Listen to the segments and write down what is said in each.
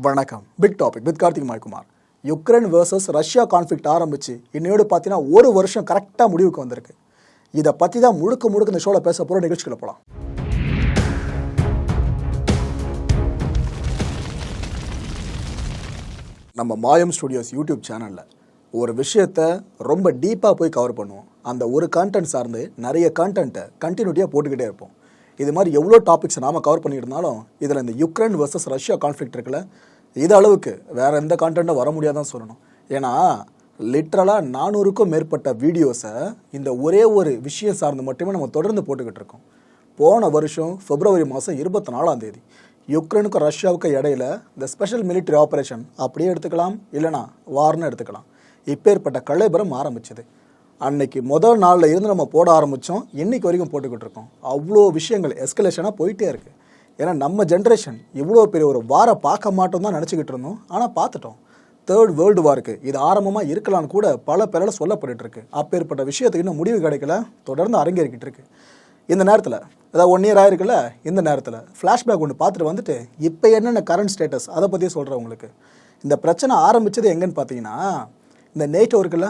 வணக்கம். Big topic with Karthik Maikumar. Ukraine versus Russia conflict ஆரம்பிச்சு இன்னையோடு பார்த்தீங்கன்னா ஒரு வருஷம் கரெக்டாக முடிவுக்கு வந்திருக்கு. இதை பற்றி தான் முழுக்க இந்த ஷோவில் பேச போகிற நிகழ்ச்சிகளை போகலாம். நம்ம மாயம் ஸ்டுடியோஸ் யூடியூப் சேனலில் ஒரு விஷயத்தை ரொம்ப டீப்பாக போய் கவர் பண்ணுவோம். அந்த ஒரு கான்டென்ட் சார்ந்து நிறைய கான்டென்ட்டை கண்டினியூட்டியாக போட்டுக்கிட்டே இருப்போம். இது மாதிரி எவ்வளோ டாபிக்ஸ் நாம் கவர் பண்ணியிருந்தாலும் இதில் இந்த யுக்ரைன் வர்சஸ் ரஷ்யா கான்ஃப்ளிக்ட் இருக்குல்ல, இது அளவுக்கு வேறு எந்த கான்டென்ட்டும் வர முடியாதான் சொல்லணும். ஏன்னா லிட்ரலாக 400க்கும் மேற்பட்ட வீடியோஸை இந்த ஒரே ஒரு விஷயம் சார்ந்து மட்டுமே நம்ம தொடர்ந்து போட்டுக்கிட்டு இருக்கோம். போன வருஷம் பிப்ரவரி மாதம் 24 யுக்ரைனுக்கும் ரஷ்யாவுக்கும் இடையில இந்த ஸ்பெஷல் மிலிட்டரி ஆப்ரேஷன் அப்படியே எடுத்துக்கலாம், இல்லைனா வார்னு எடுத்துக்கலாம், இப்பேற்பட்ட கலைபரம் ஆரம்பிச்சது. அன்னைக்கு முதல் நாளில் இருந்து நம்ம போட ஆரம்பித்தோம், இன்னைக்கு வரைக்கும் போட்டுக்கிட்டு இருக்கோம். அவ்வளோ விஷயங்கள் எஸ்கலேஷனாக போயிட்டே இருக்குது. ஏன்னா நம்ம ஜென்ரேஷன் இவ்வளோ பெரிய ஒரு வாரை பார்க்க மாட்டோம் தான் நினச்சிக்கிட்டு இருந்தோம். ஆனால் பார்த்துட்டோம். தேர்ட் வேர்ல்டு வாருக்கு இது ஆரம்பமாக இருக்கலான்னு கூட பல பேரால் சொல்லப்பட்டு இருக்கு. அப்பேற்பட்ட விஷயத்துக்கு இன்னும் முடிவு கிடைக்கல, தொடர்ந்து அரங்கேறிக்கிட்டு இருக்கு. இந்த நேரத்தில் அதாவது 1 இயர் ஆயிருக்குல்ல, இந்த நேரத்தில் ஃப்ளாஷ்பேக் ஒன்று பார்த்துட்டு வந்துட்டு இப்போ என்னென்ன கரண்ட் ஸ்டேட்டஸ் அதை பற்றியே சொல்கிறேன் உங்களுக்கு. இந்த பிரச்சனை ஆரம்பித்தது எங்கன்னு பார்த்தீங்கன்னா, இந்த நேட்டோ இருக்குல்ல,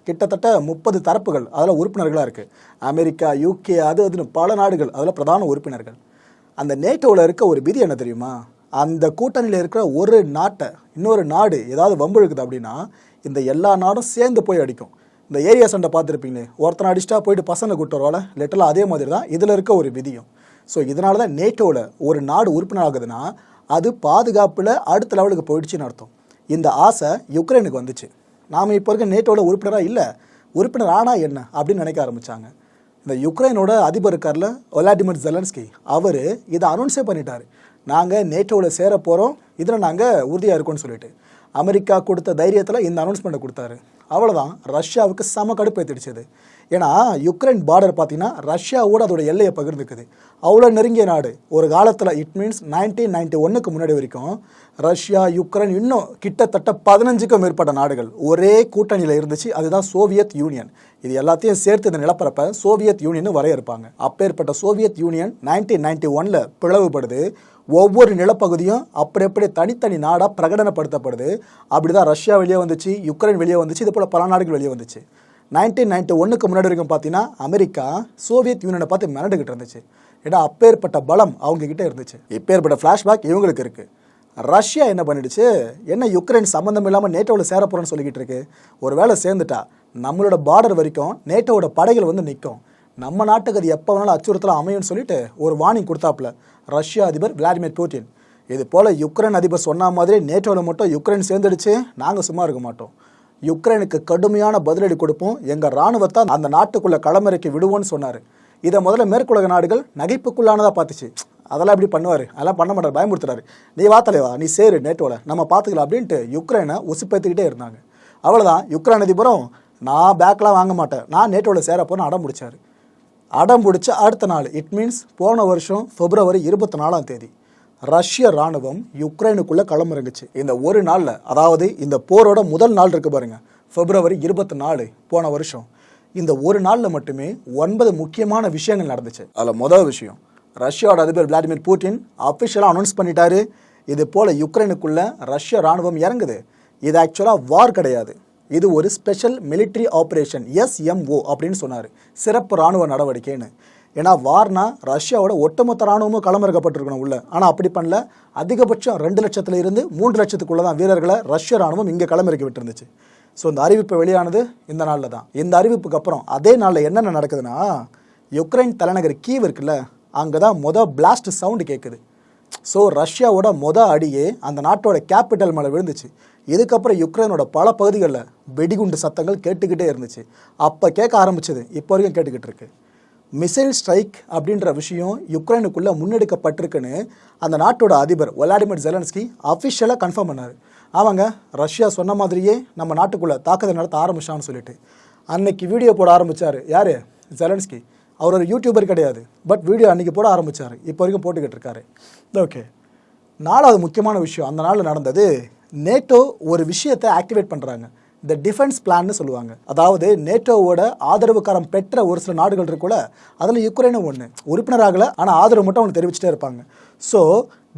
கிட்டத்தட்ட 30 தரப்புகள் அதில் உறுப்பினர்களாக இருக்குது. அமெரிக்கா, யூகே, அதுன்னு பல நாடுகள் அதில் பிரதான உறுப்பினர்கள். அந்த நேட்டோவில் இருக்க ஒரு விதி என்ன தெரியுமா? அந்த கூட்டணியில் இருக்கிற ஒரு நாட்டை இன்னொரு நாடு ஏதாவது வம்புழுக்குது அப்படின்னா இந்த எல்லா நாடும் சேர்ந்து போய் அடிக்கும். இந்த ஏரியா சண்டை பார்த்துருப்பீங்களே, ஒருத்தனை அடிச்சிட்டா போயிட்டு பசங்களை கூட்டு வருவாள், லெட்டரில் அதே மாதிரி தான் இதில் இருக்க ஒரு விதியும். ஸோ இதனால தான் நேட்டோவில் ஒரு நாடு உறுப்பினர் ஆகுதுன்னா அது பாதுகாப்பில் அடுத்த லெவலுக்கு போயிடுச்சுன்னு அர்த்தம். இந்த ஆசை யுக்ரைனுக்கு வந்துச்சு. நாம் இப்போ இருக்க நேட்டோட உறுப்பினராக இல்லை, உறுப்பினர் ஆனால் என்ன அப்படின்னு நினைக்க ஆரம்பித்தாங்க. இந்த யுக்ரைனோட அதிபர் இருக்கார்ல, வோலடிமிர் ஜெலன்ஸ்கி, அவர் இதை அனௌன்ஸே பண்ணிட்டார். நாங்கள் நேட்டோவில் சேர போகிறோம், இதில் நாங்கள் உறுதியாக இருக்கோம்னு சொல்லிட்டு. அமெரிக்கா கொடுத்த தைரியத்தில் இந்த அனௌன்ஸ்மெண்ட்டை கொடுத்தாரு. அவ்வளோதான், ரஷ்யாவுக்கு செம கடுப்பு ஏற்றிடுச்சது. ஏன்னா யுக்ரைன் பார்டர் பார்த்தீங்கன்னா ரஷ்யாவோட அதோட எல்லையை பகிர்ந்துக்குது. அவ்வளோ நெருங்கிய நாடு. ஒரு காலத்தில் இட் மீன்ஸ் 1991க்கு முன்னாடி வரைக்கும் ரஷ்யா, யுக்ரைன், இன்னும் கிட்டத்தட்ட 15க்கும் மேற்பட்ட நாடுகள் ஒரே கூட்டணியில் இருந்துச்சு. அதுதான் சோவியத் யூனியன். இது எல்லாத்தையும் சேர்த்து இந்த நிலப்பரப்பை சோவியத் யூனியன் வரையறுப்பாங்க. அப்பேற்பட்ட சோவியத் யூனியன் 1991 பிளவுபடுது. ஒவ்வொரு நிலப்பகுதியும் அப்படி தனித்தனி நாடாக பிரகடனப்படுத்தப்படுது. அப்படிதான் ரஷ்யா வெளியே வந்துச்சு, யுக்ரைன் வெளியே வந்துச்சு, இது போல் பல நாடுகள் வெளியே வந்துச்சு. 1991க்கு முன்னாடி வரைக்கும் பார்த்தீங்கன்னா அமெரிக்கா சோவியத் யூனியனை பார்த்து மிரண்டுகிட்டு இருந்துச்சு. ஏன்னா அப்பேற்பட்ட பலம் அவங்க கிட்டே இருந்துச்சு. இப்பேற்பட்ட ஃப்ளாஷ்பேக் இவங்களுக்கு இருக்குது. ரஷ்யா என்ன பண்ணிடுச்சு, என்ன யுக்ரைன் சம்மந்தம் இல்லாமல் நேட்டோவில் சேர போகிறோன்னு சொல்லிக்கிட்டு இருக்கு. ஒரு வேளை சேர்ந்துட்டா நம்மளோட பார்டர் வரைக்கும் நேட்டோவோட படைகள் வந்து நிற்கும், நம்ம நாட்டுக்கு அது எப்போ வேணாலும் அச்சுறுத்தலாம் அமையும்னு சொல்லிட்டு ஒரு வார்னிங் கொடுத்தாப்புல ரஷ்யா அதிபர் விளாடிமிர் புட்டின். இது போல் யுக்ரைன் அதிபர் சொன்ன மாதிரி நேட்டோவில் மட்டும் யுக்ரைன் சேர்ந்துடுச்சு, நாங்கள் சும்மா இருக்க மாட்டோம், யுக்ரைனுக்கு கடுமையான பதிலடி கொடுப்போம், எங்கள் இராணுவத்தை அந்த நாட்டுக்குள்ளே களமிறக்கி விடுவோன்னு சொன்னார். இதை முதல்ல மேற்குலக நாடுகள் நகைப்புக்குள்ளானதாக பார்த்துச்சு. அதெல்லாம் எப்படி பண்ணுவார், அதெல்லாம் பண்ண மாட்டார், பயமுறுத்துறாரு. நீ வா தலைவா, நீ சேரு நேட்டோவில், நம்ம பார்த்துக்கலாம் அப்படின்ட்டு யுக்ரைனை உசுப்பேற்றிக்கிட்டே இருந்தாங்க. அவ்வளோதான், யுக்ரைன் அதிபரும் நான் பேக்கெலாம் வாங்க மாட்டேன், நான் நேட்டோவில் சேரப்போன்னு அடம் பிடிச்சார். அடம் பிடிச்ச அடுத்த நாள், இட் மீன்ஸ் போன வருஷம் பிப்ரவரி 24 ரஷ்ய இராணுவம் யுக்ரைனுக்குள்ளே களமிறங்குச்சு. இந்த ஒரு நாளில், அதாவது இந்த போரோட முதல் நாள் இருக்குது பாருங்க, பிப்ரவரி 24 போன வருஷம், இந்த ஒரு நாளில் மட்டுமே 9 முக்கியமான விஷயங்கள் நடந்துச்சு. அதில் முதல் விஷயம், ரஷ்யாவோட அதிபர் விளாடிமிர் புட்டின் அஃபிஷியலாக அனௌன்ஸ் பண்ணிட்டாரு, இது போல் யுக்ரைனுக்குள்ளே ரஷ்ய இராணுவம் இறங்குது. இது ஆக்சுவலாக வார் கிடையாது, இது ஒரு ஸ்பெஷல் மிலிட்ரி ஆப்ரேஷன், SMO அப்படின்னு சொன்னார், சிறப்பு இராணுவ நடவடிக்கைன்னு. ஏன்னா வார்னா ரஷ்யாவோட ஒட்டுமொத்த இராணுவமும் களமிறக்கப்பட்டிருக்கணும் உள்ள. ஆனால் அப்படி பண்ணல, அதிகபட்சம் 2 லட்சத்திலிருந்து 3 லட்சத்துக்குள்ள தான் வீரர்களை ரஷ்ய இராணுவம் இங்கே களமிறக்கி விட்டுருந்துச்சு. ஸோ இந்த அறிவிப்பு வெளியானது இந்த நாளில் தான். இந்த அறிவிப்புக்கு அப்புறம் அதே நாளில் என்னென்ன நடக்குதுன்னா, யுக்ரைன் தலைநகர் கீவ் இருக்குல்ல, அங்கே தான் பிளாஸ்ட் சவுண்டு கேட்குது. ஸோ ரஷ்யாவோட அடியே அந்த நாட்டோட கேபிட்டல் மேலே விழுந்துச்சு. இதுக்கப்புறம் யுக்ரைனோட பல பகுதிகளில் வெடிகுண்டு சத்தங்கள் கேட்டுக்கிட்டே இருந்துச்சு. அப்போ கேட்க ஆரம்பிச்சது, இப்போ வரைக்கும் கேட்டுக்கிட்டு இருக்கு. மிசைல் ஸ்ட்ரைக் அப்படின்ற விஷயம் யுக்ரைனுக்குள்ளே முன்னெடுக்கப்பட்டிருக்குன்னு அந்த நாட்டோட அதிபர் வோலடிமிர் ஜெலன்ஸ்கி அஃபிஷியலாக கன்ஃபார்ம் பண்ணார். அவங்க ரஷ்யா சொன்ன மாதிரியே நம்ம நாட்டுக்குள்ளே தாக்குதல் நடத்த ஆரம்பிச்சான்னு சொல்லிட்டு அன்னைக்கு வீடியோ போட ஆரம்பித்தார். யார்? ஜெலன்ஸ்கி. அவர் ஒரு யூடியூபர் கிடையாது, பட் வீடியோ அன்றைக்கி போட ஆரம்பித்தார், இப்போ வரைக்கும் போட்டுக்கிட்டு இருக்காரு. ஓகே, 4வது முக்கியமான விஷயம் அந்த நாளில் நடந்தது, நேட்டோ ஒரு விஷயத்தை ஆக்டிவேட் பண்ணுறாங்க. இந்த டிஃபென்ஸ் பிளான்னு சொல்லுவாங்க. அதாவது நேட்டோவோட ஆதரவு கரம் பெற்ற ஒரு சில நாடுகள் இருக்குல்ல, அதில் யுக்ரைனும் ஒன்று. உறுப்பினராகலை, ஆனால் ஆதரவு மட்டும் அவங்க தெரிவிச்சுட்டே இருப்பாங்க. ஸோ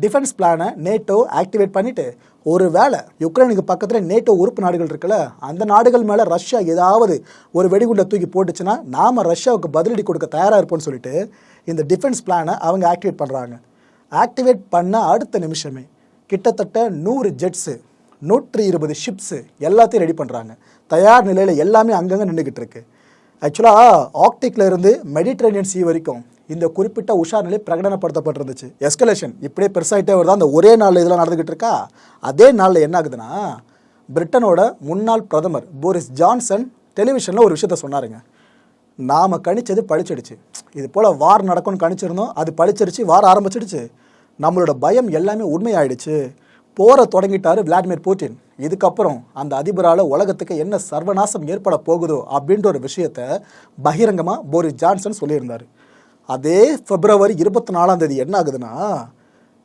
டிஃபென்ஸ் பிளானை நேட்டோ ஆக்டிவேட் பண்ணிவிட்டு, ஒரு வேளை யுக்ரைனுக்கு பக்கத்தில் நேட்டோ உறுப்பு நாடுகள் இருக்குல்ல, அந்த நாடுகள் மேலே ரஷ்யா ஏதாவது ஒரு வெடிகுண்டை தூக்கி போட்டுச்சுன்னா நாம் ரஷ்யாவுக்கு பதிலடி கொடுக்க தயாராக இருப்போம்னு சொல்லிட்டு இந்த டிஃபென்ஸ் பிளானை அவங்க ஆக்டிவேட் பண்ணுறாங்க. ஆக்டிவேட் பண்ண அடுத்த நிமிஷமே கிட்டத்தட்ட 100 ஜெட்ஸு, 120 ஷிப்ஸு எல்லாத்தையும் ரெடி பண்ணுறாங்க. தயார் நிலையில் எல்லாமே அங்கங்கே நின்றுக்கிட்டு இருக்கு. ஆக்சுவலாக ஆர்க்டிக்ல இருந்து மெடிட்ரேனியன் சி வரைக்கும் இந்த குறிப்பிட்ட உஷார் நிலை பிரகடனப்படுத்தப்பட்டிருந்துச்சு. எஸ்கலேஷன் இப்படியே பெருசாகிட்டே வருதா, அந்த ஒரே நாளில் இதெல்லாம் நடந்துக்கிட்டு இருக்கா. அதே நாளில் என்ன ஆகுதுன்னா, பிரிட்டனோட முன்னாள் பிரதமர் போரிஸ் ஜான்சன் டெலிவிஷனில் ஒரு விஷயத்த சொன்னாருங்க. நாம் கணிச்சது பழிச்சிடுச்சு, இது போல் வார் நடக்கும்னு கணிச்சிருந்தோம், அது பழிச்சிருச்சு, வார் ஆரம்பிச்சிடுச்சு, நம்மளோட பயம் எல்லாமே உண்மையாயிடுச்சு, போரை தொடங்கிட்டாரு விளாடிமிர் புட்டின், இதுக்கப்புறம் அந்த அதிபரால் உலகத்துக்கு என்ன சர்வநாசம் ஏற்பட போகுதோ அப்படின்ற ஒரு விஷயத்தை பகிரங்கமாக போரிஸ் ஜான்சன் சொல்லியிருந்தார். அதே பிப்ரவரி 24 என்ன ஆகுதுன்னா,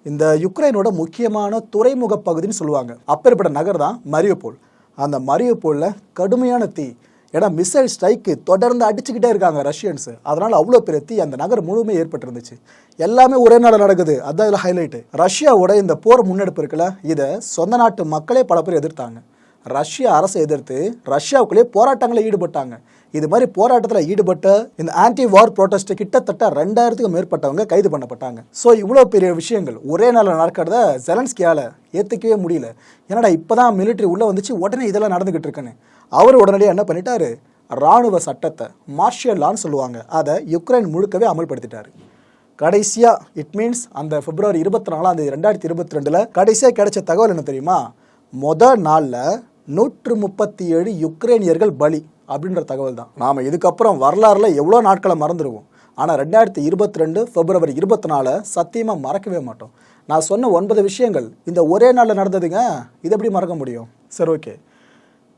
இந்த யுக்ரைனோட முக்கியமான துறைமுக பகுதின்னு சொல்லுவாங்க, அப்பேற்பட்ட நகர் தான் மரியுபோல். அந்த மரியுபோலில் கடுமையான தீ. ஏன்னா மிசைல் ஸ்ட்ரைக்கு தொடர்ந்து அடிச்சுக்கிட்டே இருக்காங்க ரஷ்யன்ஸு. அதனால் அவ்வளோ பெரிய தீ அந்த நகர் முழுமே ஏற்பட்டிருந்துச்சு. எல்லாமே ஒரே நாள் நடக்குது. அதுதான் இதில் ஹைலைட்டு. ரஷ்யாவோட இந்த போர் முன்னெடுப்பு இருக்குல்ல, இதை சொந்த நாட்டு மக்களே பல பேர் எதிர்த்தாங்க. ரஷ்ய அரசை எதிர்த்து ரஷ்யாவுக்குள்ளே போராட்டங்களில் ஈடுபட்டாங்க. இது மாதிரி போராட்டத்தில் ஈடுபட்ட இந்த ஆன்டி வார் ப்ரோட்டஸ்ட் கிட்டத்தட்ட 2000க்கும் மேற்பட்டவங்க கைது பண்ணப்பட்டாங்க. ஸோ இவ்வளோ பெரிய விஷயங்கள் ஒரே நாளில் நடக்கிறத ஜெலன்ஸ்கியால் ஏற்றுக்கவே முடியல. ஏன்னா இப்போ தான் மிலிட்ரி உள்ளே வந்துச்சு, உடனே இதெல்லாம் நடந்துக்கிட்டு இருக்குன்னு அவர் உடனடியாக என்ன பண்ணிட்டாரு, இராணுவ சட்டத்தை மார்ஷியல் லான்னு சொல்லுவாங்க, அதை யுக்ரைன் முழுக்கவே அமல்படுத்திட்டாரு. கடைசியாக இட் மீன்ஸ் அந்த பிப்ரவரி 24 2022 கடைசியாக கிடைச்ச தகவல் என்ன தெரியுமா, மொதல் நாளில் 137 யுக்ரைனியர்கள் பலி அப்படின்ற தகவல் தான். நாம் இதுக்கப்புறம் வரலாறுல எவ்வளோ நாட்களை மறந்துடுவோம், ஆனால் 2022 பிப்ரவரி 24 சத்தியமாக மறக்கவே மாட்டோம். நான் சொன்ன 9 விஷயங்கள் இந்த ஒரே நாளில் நடந்ததுங்க, இது எப்படி மறக்க முடியும்? சரி, ஓகே.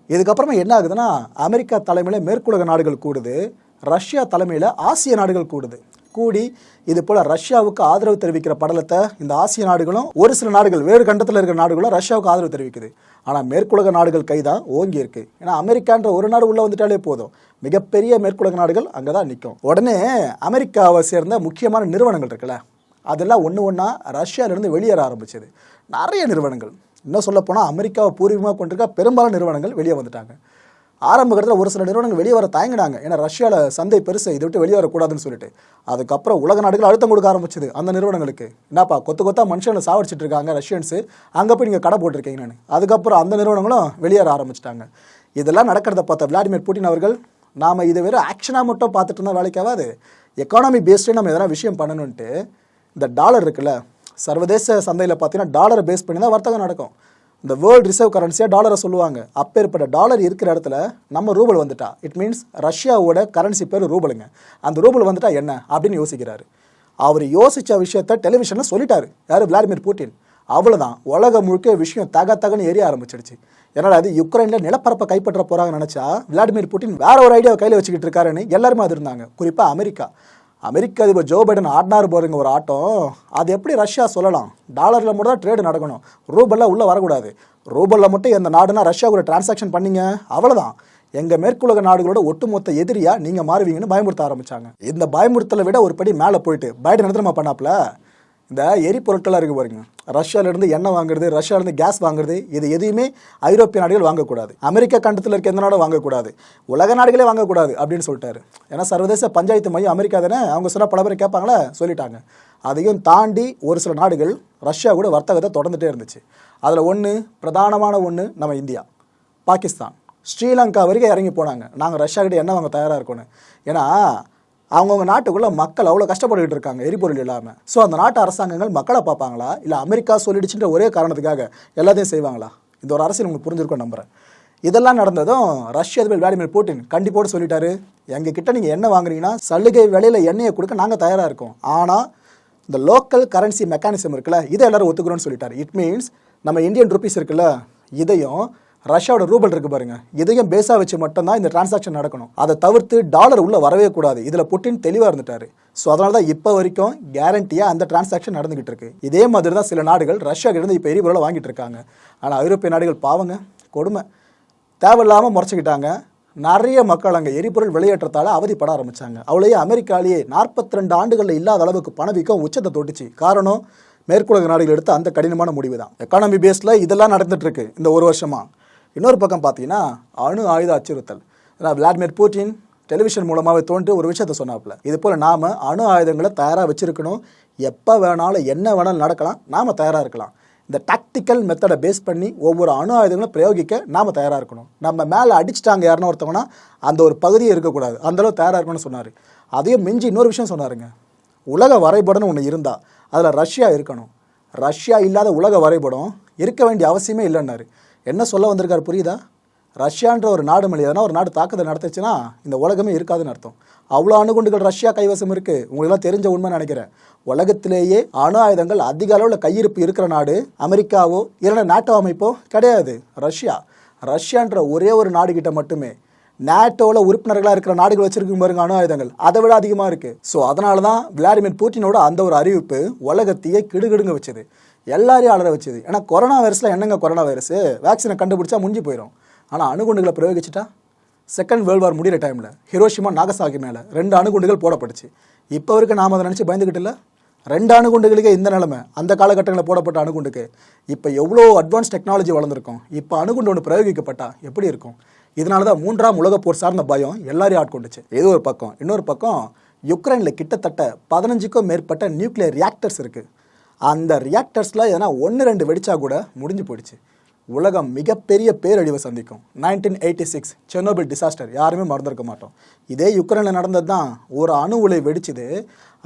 இதுக்கப்புறமா என்ன ஆகுதுன்னா, அமெரிக்கா தலைமையில் மேற்குலக நாடுகள் கூடுது, ரஷ்யா தலைமையில் ஆசிய நாடுகள் கூடி இது போல் ரஷ்யாவுக்கு ஆதரவு தெரிவிக்கிற படலத்தை இந்த ஆசிய நாடுகளும் ஒரு சில நாடுகள் வேறு கண்டத்தில் இருக்கிற நாடுகளும் ரஷ்யாவுக்கு ஆதரவு தெரிவிக்குது. ஆனால் மேற்குலக நாடுகள் கைதான் ஓங்கி இருக்கு. ஏன்னா அமெரிக்கான்ற ஒரு நாடு உள்ளே வந்துட்டாலே போதும், மிகப்பெரிய மேற்குலக நாடுகள் அங்கே தான் நிற்கும். உடனே அமெரிக்காவை சேர்ந்த முக்கியமான நிறுவனங்கள் இருக்குல்ல, அதெல்லாம் ஒன்று ஒன்றா ரஷ்யாவிலேருந்து வெளியேற ஆரம்பிச்சது. நிறைய நிறுவனங்கள், இன்னும் சொல்லப்போனால் அமெரிக்காவை பூர்வீகமாக கொண்டிருக்க பெரும்பாலான நிறுவனங்கள் வெளியே வந்துட்டாங்க. ஆரம்ப கட்டத்தில் ஒரு சில நிறுவனங்கள் வெளியே வர தயங்கினாங்க, ஏன்னா ரஷ்யாவில் சந்தை பெருசு, இதை விட்டு வெளியே வரக்கூடாதுன்னு சொல்லிட்டு. அதுக்கப்புறம் உலக நாடுகள் அழுத்தம் கொடுக்க ஆரம்பிச்சது அந்த நிறுவனங்களுக்கு. என்னப்பா கொத்தா மனுஷங்களை சாவடிச்சிட்டு இருக்காங்க ரஷ்யன்ஸு, அங்கே போய் நீங்கள் கடை போட்டிருக்கீங்கன்னு. அதுக்கப்புறம் அந்த நிறுவனங்களும் வெளியேற ஆரம்பிச்சிட்டாங்க. இதெல்லாம் நடக்கிறத பார்த்த விளாடிமிர் புட்டின் அவர்கள், நாம் இது வெறும் ஆக்ஷனாக மட்டும் பார்த்துட்டு இருந்தால் வேலைக்காகாது, எக்கானமி பேஸ்டே நம்ம எதனா விஷயம் பண்ணணுன்ட்டு இந்த டாலர் இருக்குல்ல, சர்வதேச சந்தையில் பார்த்தீங்கன்னா டாலரை பேஸ் பண்ணி தான் வர்த்தகம் நடக்கும். இந்த வேர்ல்டு ரிசர்வ் கரன்சியாக டாலரை சொல்லுவாங்க. அப்பேற்பட்ட டாலர் இருக்கிற இடத்துல நம்ம ரூபல் வந்துட்டா, இட் மீன்ஸ் ரஷ்யாவோட கரன்சி பேர் ரூபலுங்க, அந்த ரூபல் வந்துட்டா என்ன அப்படின்னு யோசிக்கிறாரு. அவர் யோசித்த விஷயத்த டெலிவிஷனில் சொல்லிட்டாரு. யார்? Vladimir Putin. அவ்வளோதான், உலகம் முழுக்க விஷயம் தகன்னு எரிய ஆரம்பிச்சிடுச்சு. ஏன்னா அது யுக்ரைனில் நிலப்பரப்பை கைப்பற்ற போகிறாங்கன்னு நினச்சா விளாடிமிர் புட்டின் வேற ஒரு ஐடியாவை கையில் வச்சுக்கிட்டு இருக்காருன்னு எல்லாருமே அது இருந்தாங்க. குறிப்பாக அமெரிக்க அதிபர் ஜோ பைடன் ஆடினார் போகிறங்க ஒரு ஆட்டம், அது எப்படி ரஷ்யா சொல்லலாம்? டாலரில் மட்டும் தான் ட்ரேடு நடக்கணும், ரூபலில் உள்ளே வரக்கூடாது. ரூபலில் மட்டும் எந்த நாடுனா ரஷ்யா கூட டிரான்சாக்ஷன் பண்ணிங்க, அவ்வளோதான், எங்கள் மேற்குலக நாடுகளோட ஒட்டுமொத்த எதிரியாக நீங்கள் மாறுவீங்கன்னு பயமுறுத்த ஆரம்பித்தாங்க. இந்த பயமுறுத்தலை விட ஒரு படி மேலே போயிட்டு பைடன் எடுத்துமா பண்ணாப்புல, இந்த எரிபொருட்களாக இருக்குது பாருங்க, ரஷ்யாவிலேருந்து எண்ணெய் வாங்குறது, ரஷ்யாவிலேருந்து கேஸ் வாங்குறது, இது எதையுமே ஐரோப்பிய நாடுகள் வாங்கக்கூடாது, அமெரிக்கா கண்டத்தில் இருக்க எந்த நாடும் வாங்கக்கூடாது, உலக நாடுகளே வாங்கக்கூடாது அப்படின்னு சொல்லிட்டாரு. ஏன்னா சர்வதேச பஞ்சாயத்து மையம் அமெரிக்கா தானே, அவங்க சொன்னால் பல பேர் கேட்பாங்களே, சொல்லிட்டாங்க. அதையும் தாண்டி ஒரு சில நாடுகள் ரஷ்யா கூட வர்த்தகத்தை தொடர்ந்துகிட்டே இருந்துச்சு. அதில் பிரதானமான ஒன்று நம்ம இந்தியா, பாகிஸ்தான், ஸ்ரீலங்கா வரைக்கும் இறங்கி போனாங்க, நாங்கள் ரஷ்யா கிட்ட எண்ணெய் வாங்க தயாராக இருக்கோன்னு. ஏன்னா அவங்கவுங்க நாட்டுக்குள்ளே மக்கள் அவ்வளோ கஷ்டப்பட்டுக்கிட்டு இருக்காங்க எரிபொருள் இல்லாமல். ஸோ அந்த நாட்டு அரசாங்கங்கள் மக்களை பார்ப்பாங்களா, இல்லை அமெரிக்கா சொல்லிடுச்சுன்ற ஒரே காரணத்துக்காக எல்லாத்தையும் செய்வாங்களா? இந்த ஒரு அரசியல் உங்களுக்கு புரிஞ்சிருக்கும் நம்புகிறேன். இதெல்லாம் நடந்ததும் ரஷ்ய அதிபர் விளாடிமிர் புட்டின் கண்டிப்போடு சொல்லிட்டாரு, எங்கள் கிட்ட நீங்கள் எண்ணெய் வாங்குறீங்கன்னா சலுகை விலையில் எண்ணெயை கொடுக்க நாங்கள் தயாராக இருக்கோம், ஆனால் இந்த லோக்கல் கரன்சி மெக்கானிசம் இருக்குல்ல, இதை எல்லோரும் ஒத்துக்கிறோன்னு சொல்லிட்டாரு. இட் மீன்ஸ் நம்ம இந்தியன் ருப்பீஸ் இருக்குல்ல, இதையும் ரஷ்யாவோட ரூபல் இருக்குது பாருங்க, இதையும் பேஸாக வச்சு மட்டும்தான் இந்த டிரான்சாக்ஷன் நடக்கணும், அதை தவிர்த்து டாலர் உள்ளே வரவே கூடாது. இதில் புட்டின் தெளிவாக இருந்துட்டாரு. ஸோ அதனால தான் இப்போ வரைக்கும் கேரண்டியாக அந்த டிரான்சாக்ஷன் நடந்துகிட்டு இருக்கு. இதே மாதிரி தான் சில நாடுகள் ரஷ்யா கிட்ட இப்போ எரிபொருளை வாங்கிட்டு இருக்காங்க. ஆனால் ஐரோப்பிய நாடுகள் பாவங்க, கொடுமை, தேவையில்லாமல் முறைச்சிக்கிட்டாங்க. நிறைய மக்கள் அங்கே எரிபொருள் வெளியேற்றத்தால் அவதிப்பட ஆரம்பித்தாங்க. அவளையே அமெரிக்காலேயே 42 ஆண்டுகளில் இல்லாத அளவுக்கு பணவீக்கம் உச்சத்தை தொட்டுச்சு. காரணம் மேற்குலக நாடுகள் எடுத்த அந்த கடினமான முடிவு தான். எக்கானமி பேஸில் இதெல்லாம் நடந்துட்டுருக்கு இந்த ஒரு வருஷமாக. இன்னொரு பக்கம் பார்த்தீங்கன்னா அணு ஆயுத அச்சுறுத்தல். விளாடிமிர் புட்டின் டெலிவிஷன் மூலமாகவே தோன்றி ஒரு விஷயத்த சொன்னாப்புல, இது போல் நாம் அணு ஆயுதங்களை தயாராக வச்சுருக்கணும், எப்போ வேணாலும் என்ன வேணாலும் நடக்கலாம், நாம் தயாராக இருக்கலாம். இந்த டாக்டிக்கல் மெத்தடை பேஸ் பண்ணி ஒவ்வொரு அணு ஆயுதங்களும் பிரயோகிக்க நாம் தயாராக இருக்கணும். நம்ம மேலே அடிச்சிட்டாங்க யாருன்னு ஒருத்தவங்கன்னா அந்த ஒரு பகுதியே இருக்கக்கூடாது, அந்தளவு தயாராக இருக்கணும்னு சொன்னார். அதையும் மிஞ்சி இன்னொரு விஷயம் சொன்னாருங்க. உலக வரைபடம்னு ஒன்று இருந்தால் அதில் ரஷ்யா இருக்கணும். ரஷ்யா இல்லாத உலக வரைபடம் இருக்க வேண்டிய அவசியமே இல்லைன்னாரு. என்ன சொல்ல வந்திருக்காரு புரியுதா? ரஷ்யான்ற ஒரு நாடு மேலே எதனா ஒரு நாடு தாக்குதல் நடத்துச்சுன்னா இந்த உலகமே இருக்காதுன்னு அர்த்தம். அவ்வளோ அணுகுண்டுகள் ரஷ்யா கைவசம் இருக்குது. உங்களுக்கெல்லாம் தெரிஞ்ச உண்மை நினைக்கிறேன். உலகத்திலேயே அணு ஆயுதங்கள் அதிக அளவில் கையிருப்பு இருக்கிற நாடு அமெரிக்காவோ இல்லைன்னா நாட்டோ அமைப்போ கிடையாது, ரஷ்யா. ரஷ்யான்ற ஒரே ஒரு நாடுகிட்ட மட்டுமே நாட்டோவில் உறுப்பினர்களாக இருக்கிற நாடுகள் வச்சிருக்கும் பாருங்க அணு ஆயுதங்கள், அதை விட அதிகமாக இருக்குது. ஸோ அதனால தான் விளாடிமிர் புட்டினோட அந்த ஒரு அறிவிப்பு உலகத்தையே கிடுகிடுங்க வச்சது, எல்லாரையும் அலற வச்சது. ஏன்னா கொரோனா வைரஸில் என்னங்க கொரோனா வைரஸ், வேக்சினை கண்டுபிடிச்சா முடிஞ்சு போயிடும். ஆனால் அணுகுண்டுகளை பிரயோகிச்சுட்டா செகண்ட் வேர்ல்டு வார் முடிகிற டைமில் ஹிரோஷிமா நாகசாகி மேலே 2 அணுகுண்டுகள் போடப்பட்டுச்சு. இப்போ வரைக்கும் நாம் அதை நினச்சி பயந்துக்கிட்டு இல்லை. 2 அணுகுண்டுகளுக்கே இந்த நிலைமை. அந்த காலகட்டங்களில் போடப்பட்ட அணுகுண்டுக்கு இப்போ எவ்வளோ அட்வான்ஸ் டெக்னாலஜி வளர்ந்துருக்கும். இப்போ அணுகுண்டு ஒன்று பிரயோகிக்கப்பட்டா எப்படி இருக்கும்? இதனால தான் 3ஆம் உலகப் போர் சார்ந்த பயம் எல்லாரையும் ஆட்கொண்டுச்சு. இது ஒரு பக்கம். இன்னொரு பக்கம் யுக்ரைனில் கிட்டத்தட்ட 15க்கும் மேற்பட்ட நியூக்ளியர் ரியாக்டர்ஸ் இருக்குது. அந்த ரியாக்டர்ஸில் எதனா 1-2 வெடிச்சா கூட முடிஞ்சு போயிடுச்சு. உலகம் மிகப்பெரிய பேரழிவை சந்திக்கும். 1986 செர்னோபில் டிசாஸ்டர் யாருமே மறந்துருக்க மாட்டோம். இதே யுக்ரைனில் நடந்தது தான். ஒரு அணு உலை வெடிச்சுது.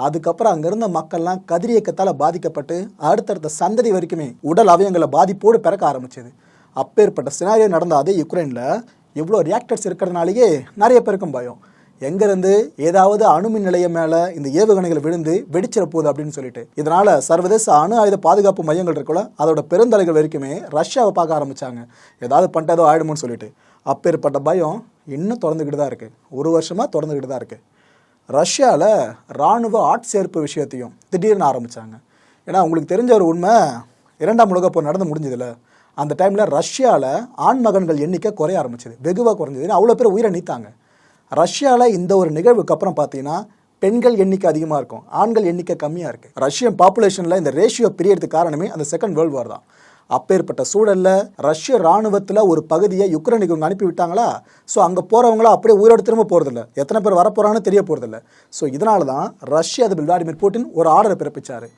அதுக்கப்புறம் அங்கே இருந்த மக்கள்லாம் கதிரியக்கத்தால் பாதிக்கப்பட்டு அடுத்தடுத்த சந்ததி வரைக்குமே உடல் அவயங்களை பாதிப்போடு பிறக்க ஆரம்பிச்சது. அப்பேற்பட்ட சினாரியோ நடந்த அதே யுக்ரைனில் இவ்வளோ ரியாக்டர்ஸ் இருக்கிறதுனாலேயே நிறைய பேருக்கும் பயம். எங்கேருந்து ஏதாவது அணுமின் நிலையம் மேலே இந்த ஏவுகணைகள் விழுந்து வெடிச்சிட போகுது அப்படின்னு சொல்லிட்டு. இதனால் சர்வதேச அணு ஆயுத பாதுகாப்பு மையங்கள் இருக்குல்ல, அதோட பெருந்தலைகள் வரைக்குமே ரஷ்யாவை பார்க்க ஆரம்பித்தாங்க, ஏதாவது பண்ணிட்டு ஏதோ ஆயிடுமோன்னு சொல்லிட்டு. அப்பேற்பட்ட பயம் இன்னும் தொடர்ந்துக்கிட்டு தான் இருக்குது. ஒரு வருஷமாக தொடர்ந்துக்கிட்டு தான் இருக்குது. ரஷ்யாவில் இராணுவ ஆட்சேர்ப்பு விஷயத்தையும் திடீர்னு ஆரம்பித்தாங்க. ஏன்னா உங்களுக்கு தெரிஞ்ச ஒரு உண்மை, 2ஆம் உலகப் போர் நடந்து முடிஞ்சதில்ல, அந்த டைமில் ரஷ்யாவில் ஆண் மகன்கள் எண்ணிக்கை குறைய ஆரம்பிச்சது, வெகுவாக குறைஞ்சது. அவ்வளோ பேர் உயிரை நீத்தாங்க. ரஷ்யாவில் இந்த ஒரு நிகழ்வுக்கு அப்புறம் பார்த்தீங்கன்னா பெண்கள் எண்ணிக்கை அதிகமாக இருக்கும், ஆண்கள் எண்ணிக்கை கம்மியாக இருக்குது. ரஷ்யன் பாப்புலேஷனில் இந்த ரேஷியோ பிரியறதுக்கு காரணமே அந்த செகண்ட் வேர்ல்டு வார் தான். அப்பேற்பட்ட சூழலில் ரஷ்ய இராணுவத்தில் ஒரு பகுதியை யுக்ரைனுக்கு இவங்க அனுப்பி விட்டாங்களா. ஸோ அங்கே போகிறவங்களாம் அப்படியே உயிரோடு திரும்ப போகிறதில்ல, எத்தனை பேர் வரப்போகிறாங்கன்னு தெரிய போகிறதில்ல. ஸோ இதனால தான் ரஷ்யா அதிபர் விளாடிமிர் புட்டின் ஒரு ஆர்டரை பிறப்பிச்சார்.